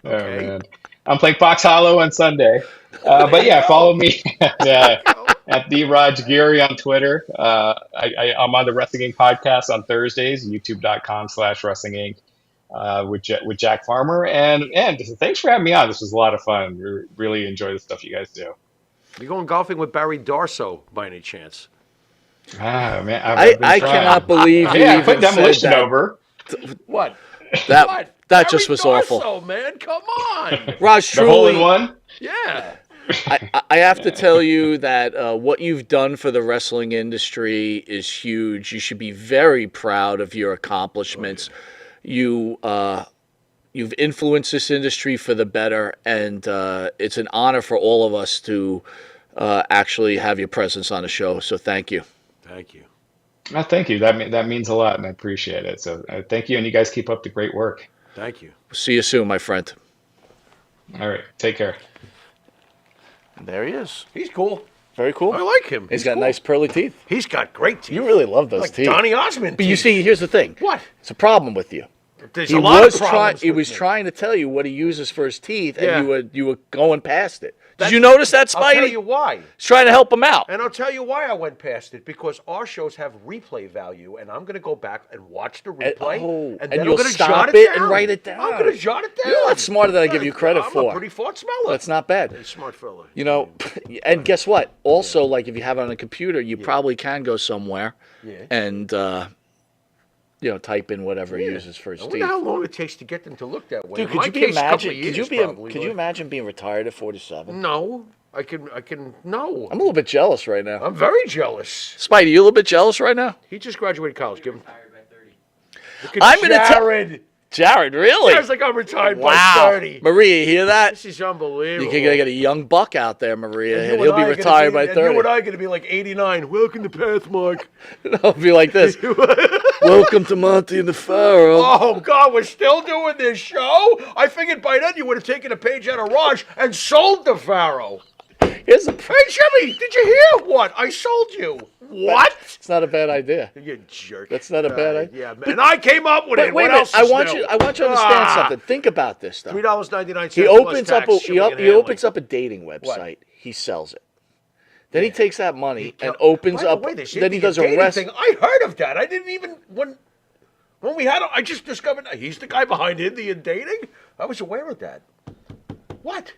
Oh, man. I'm playing Fox Hollow on Sunday. But yeah, follow me at the Raj Giri on Twitter. I'm on the Wrestling Inc. podcast on Thursdays, youtube.com/Wrestling Inc. With Jack Farmer. And thanks for having me on. This was a lot of fun. Really enjoy the stuff you guys do. You going golfing with Barry Darso by any chance? Ah, man, I cannot believe you I even put Demolition said that. over. What? That Barry just was Darso, awful. Man, come on. Raj, The hole in truly, one? Yeah. I have to tell you that what you've done for the wrestling industry is huge. You should be very proud of your accomplishments. You've influenced this industry for the better, and it's an honor for all of us to actually have your presence on the show. So thank you. Thank you. Thank you. That means a lot, and I appreciate it. So thank you, and you guys keep up the great work. Thank you. See you soon, my friend. All right, take care. There he is. He's cool. Very cool. I like him. He's got cool. nice pearly teeth. He's got great teeth. You really love those like teeth. Donny Osmond. But you see, here's the thing. What? It's a problem with you. There's He a lot was of problems. he was with me. trying to tell you what he uses for his teeth, Yeah. and you were going past it. Did you notice that, Spidey? I'll tell you why. He's trying to help him out. And I'll tell you why I went past it. Because our shows have replay value, and I'm going to go back and watch the replay. and then you'll I'm gonna stop jot it down. and write it down. I'm going to jot it down. You're a lot smarter than I give you credit I'm for. a pretty fart smeller. That's not bad. He's a smart fella. You know, and guess what? Also, like if you have it on a computer, you probably can go somewhere and type in whatever he uses for his I teeth. wonder how long it takes to get them to look that way. Dude, In my case, a couple of years, probably, could you but- imagine being retired at 47? No, I can. No, I'm a little bit jealous right now. I'm very jealous. Spidey, you a little bit jealous right now? He just graduated college. Give him. Look I'm gonna tell- Jared. Jared, really? Jared's like I'm retired by Wow. 30. Maria, you hear that? This is unbelievable. You can get a young buck out there, Maria, and You he'll and be I are gonna retired by 30. And you and I are going to be like 89. Welcome to Pathmark. It'll be like this. Welcome to Monte The Pharaoh. Oh, God, we're still doing this show? I figured by then you would have taken a page out of Raj and sold the Pharaoh. Here's the Hey, Jimmy, did you hear what? I sold you. What? It's not a bad idea. You jerk. That's not a bad idea. Yeah, and I came up with But it. wait What a minute. else I is want new? you to understand something. Think about this, though. $3.99. He opens up he opens up a dating website. He sells it. Then he takes that money and opens up. Then he does a thing. I heard of that. I didn't even when we had. I just discovered he's the guy behind Indian dating. I was aware of that. What?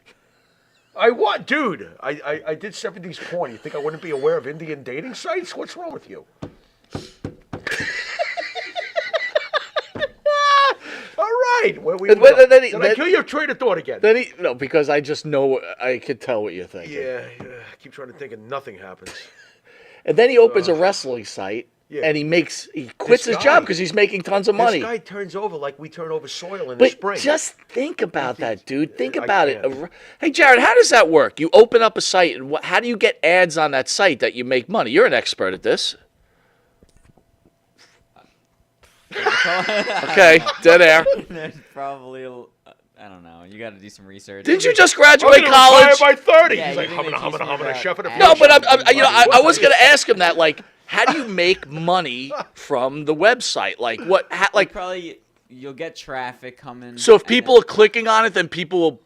Dude? I did 70s porn. You think I wouldn't be aware of Indian dating sites? What's wrong with you? All right. Did I kill your train of thought again? Because I just know, I could tell what you're thinking. Yeah. I keep trying to think and nothing happens. And then he opens a wrestling site, and he quits his job because he's making tons of money. This guy turns over like we turn over soil in the spring. But just think about that, dude. Think about it. Hey, Jared, how does that work? You open up a site, and how do you get ads on that site that you make money? You're an expert at this. Okay, dead air. There's probably, I don't know. You got to do some research. Didn't you just graduate college? By 30. Yeah, He's like, you think they teach me about chef at a No, but I was going to ask him that. Like, how do you make money from the website? Like, what? You'll get traffic coming. So if people are clicking on it, then people will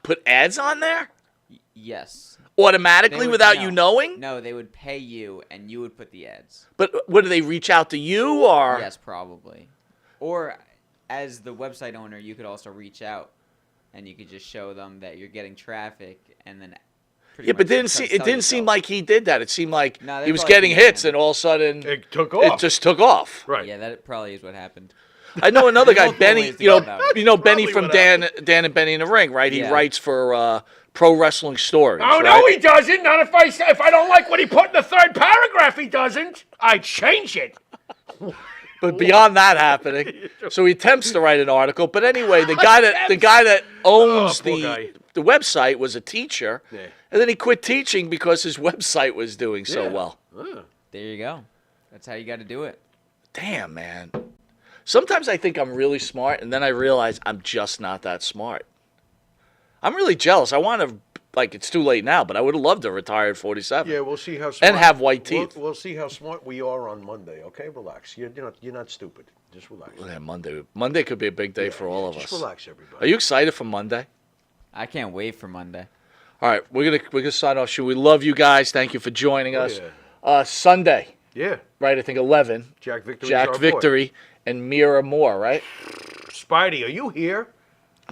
put ads on there Yes. automatically without you knowing. No, they would pay you, and you would put the ads. But what do they reach out to you or? Yes, probably. Or as the website owner, you could also reach out, and you could just show them that you're getting traffic, and then. Yeah, but it didn't seem like he did that. It seemed like No, he was probably getting did. hits, and all of a sudden It took off. it just took off. Right. Yeah, that probably is what happened. I know another guy, multiple Benny. ways to go about it. You know Benny Probably from what Dan and Benny in the Ring, right? He Yeah. writes for Pro Wrestling Stories. Oh, right? no, he doesn't. Not if I don't like what he put in the third paragraph, he doesn't. I'd change it. But beyond that happening, so he attempts to write an article. But anyway, the guy that owns poor guy. the website was a teacher, Yeah. and then he quit teaching because his website was doing so Yeah. well. There you go. That's how you got to do it. Damn, man. Sometimes I think I'm really smart, and then I realize I'm just not that smart. I'm really jealous. I want to, it's too late now, but I would have loved to retire at 47. Yeah, we'll see how smart. And have white teeth. We'll see how smart we are on Monday, okay? Relax. You're not stupid. Just relax. Yeah, Monday could be a big day for all of Just us. relax, everybody. Are you excited for Monday? I can't wait for Monday. All right, we're gonna sign off. We love you guys. Thank you for joining us. yeah. Sunday, Yeah. right? I think 11. Jack Victory. Jack Victory and Mira Moore, right? Spidey, are you here?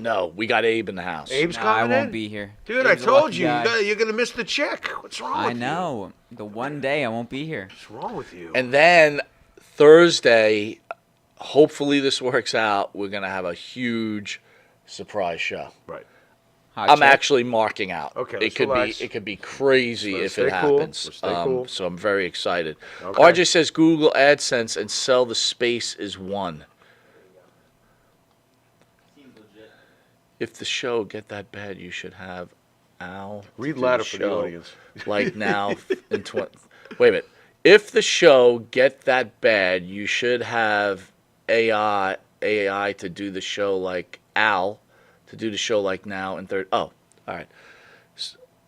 No, we got Abe in the house. Abe's No, I coming in? won't be here. Dude, Abe's I a told lucky you, guy. you're going to miss the check. What's wrong with I you? know. The one day I won't be here. What's wrong with you? And then Thursday, hopefully this works out. We're gonna have a huge surprise show. Right. Hot I'm check. actually marking out. Okay, it let's could relax. be crazy Let's if it stay cool. happens. Let's stay cool. So I'm very excited. Okay. RJ says Google AdSense and sell the space is one. If the show get that bad, you should have Al Read do louder the for the show audience. like now in 20. Wait a minute. If the show get that bad, you should have AI to do the show like Al to do the show like now in third. Oh, all right.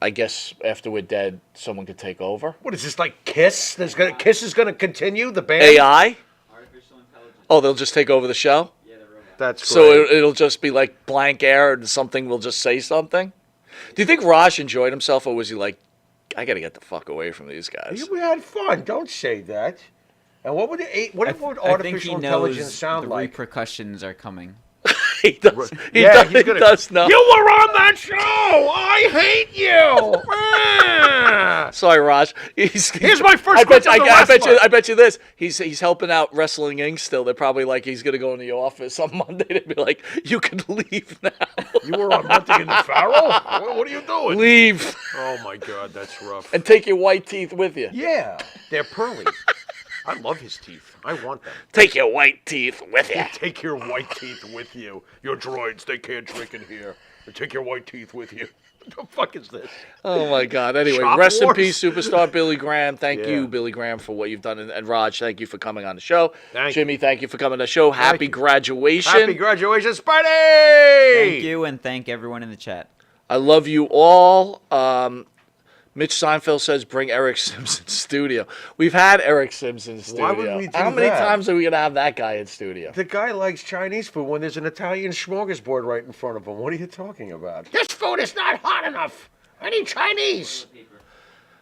I guess after we're dead, someone could take over. What is this, like Kiss? Kiss is going to continue, the band? AI? Oh, they'll just take over the show? That's great. So it'll just be like blank air and something will just say something? Do you think Raj enjoyed himself, or was he like, I got to get the fuck away from these guys? We had fun. Don't say that. And what would I think artificial he intelligence knows sound the like? repercussions are coming. He does. He Yeah, does, he's he gonna- does know. You were on that show. I hate you. Ah. Sorry, Raj. Here's my first I bet, question as a wrestler. I bet you this. He's helping out Wrestling Inc. still. They're probably like he's gonna go in the office on Monday. They'd be like, "You can leave now. You were on Monte The Pharaoh? What are you doing? Leave Oh my God, that's rough. and take your white teeth with you. Yeah, they're pearly. I love his teeth. I want them. Take your white teeth with you." Take your white teeth with you. Your droids, they can't drink in here. Take your white teeth with you. What the fuck is this? Oh my God. Anyway, Shop rest in Wars. peace, superstar Billy Graham. Thank Yeah. you, Billy Graham, for what you've done, and Raj, thank you for coming on the show. Thank Jimmy, thank you for coming on the show. Happy you. graduation. Happy graduation, Spidey! Thank you, and thank everyone in the chat. I love you all. Mitch Seinfeld says, bring Eric Sims in studio. We've had Eric Sims in studio. Why would we do How many that? times are we going to have that guy in studio? The guy likes Chinese food when there's an Italian smorgasbord right in front of him. What are you talking about? This food is not hot enough. I need Chinese.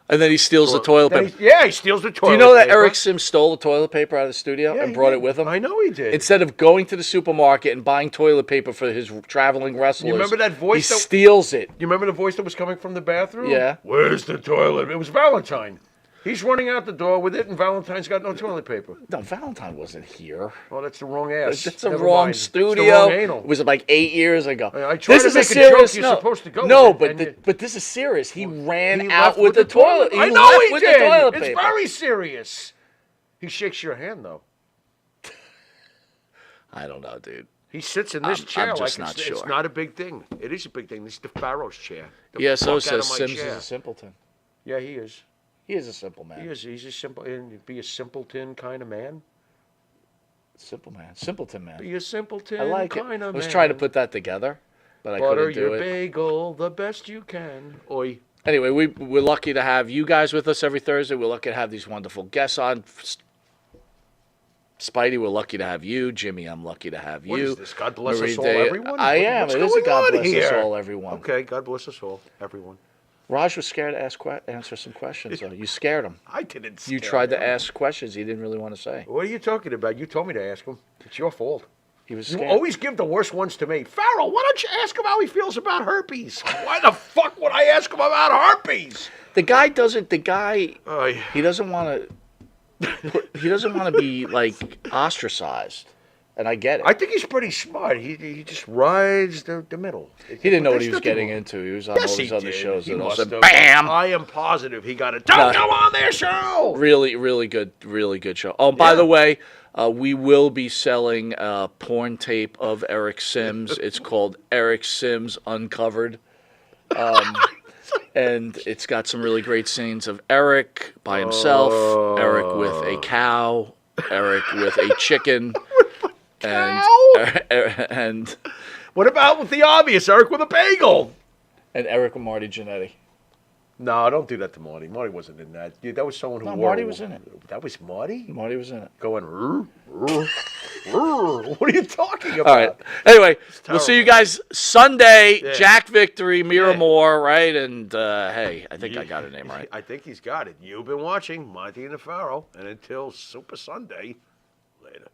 And then he steals the toilet Then paper. he steals the toilet Do you know that paper. Eric Sims stole the toilet paper out of the studio Yeah, and he brought did. it with him? I know he did. Instead of going to the supermarket and buying toilet paper for his traveling wrestlers, remember that voice he that- steals it. You remember the voice that was coming from the bathroom? Yeah. Where's the toilet? It was Valentine. He's running out the door with it, and Valentine's got no toilet paper. No, Valentine wasn't here. Oh, that's the wrong ass. That's the Never wrong mind. It's studio. the wrong anal. It was like 8 years ago. I tried to make a joke. serious. You're No, supposed to go no, with it, but and you- but this is serious. He ran He out left with the toilet. I He know left he with did. the toilet It's paper. very serious. He shakes your hand though. I don't know, dude. He sits in this chair I'm like just not it's sure. not a big thing. It is a big thing. This is the Pharaoh's chair. The Yeah, so fuck out of says my Sims chair. is a simpleton. Yeah, he is. He is a simple man. He is. He's a simple. And be a simpleton kind of man. Simple man. Simpleton man. Be a simpleton I like it. kind I of was man. trying to put that together, but I Butter couldn't do your it. bagel the best you can. Oi. Anyway, we're lucky to have you guys with us every Thursday. We're lucky to have these wonderful guests on. Spidey, we're lucky to have you. Jimmy, I'm lucky to have you. What is this? God bless Marie us all, Day, everyone? I am. What's It is a going God on bless us here? all, everyone. Okay, God bless us all, everyone. Raj was scared to answer some questions, though. You scared him. I didn't. You scare tried to him. ask questions he didn't really want to say. What are you talking about? You told me to ask him. It's your fault. He was You scared. always give the worst ones to me. Farrell, why don't you ask him how he feels about herpes? Why the fuck would I ask him about herpes? The guy doesn't. The guy. Oh, He doesn't want to. He doesn't want to be like ostracized, and I get it. I think he's pretty smart. He just rides the middle. He didn't know what There's he was nothing getting wrong. into. He was on Yes, all he these other did. shows, He and all of must a sudden, have. bam! I am positive he got it. Don't go on their show. Really, really good show. Oh, by the way, we will be selling a porn tape of Eric Sims. It's called Eric Sims Uncovered. And it's got some really great scenes of Eric by himself, Eric with a cow, Eric with a chicken, and What about with the obvious, Eric with a bagel? Eric with Marty Jannetty. No, don't do that to Marty. Marty wasn't in that. Dude, that was someone who No, wore. Marty was in it. That was Marty? Marty was in it. Going, "Rrr, rrr, rrr." What are you talking about? All right. Anyway, we'll see you guys Sunday. Yeah. Jack Victory, Miramore, right? And hey, I think I got her name right. I think he's got it. You've been watching Monte and the Pharaoh, and until Super Sunday, later.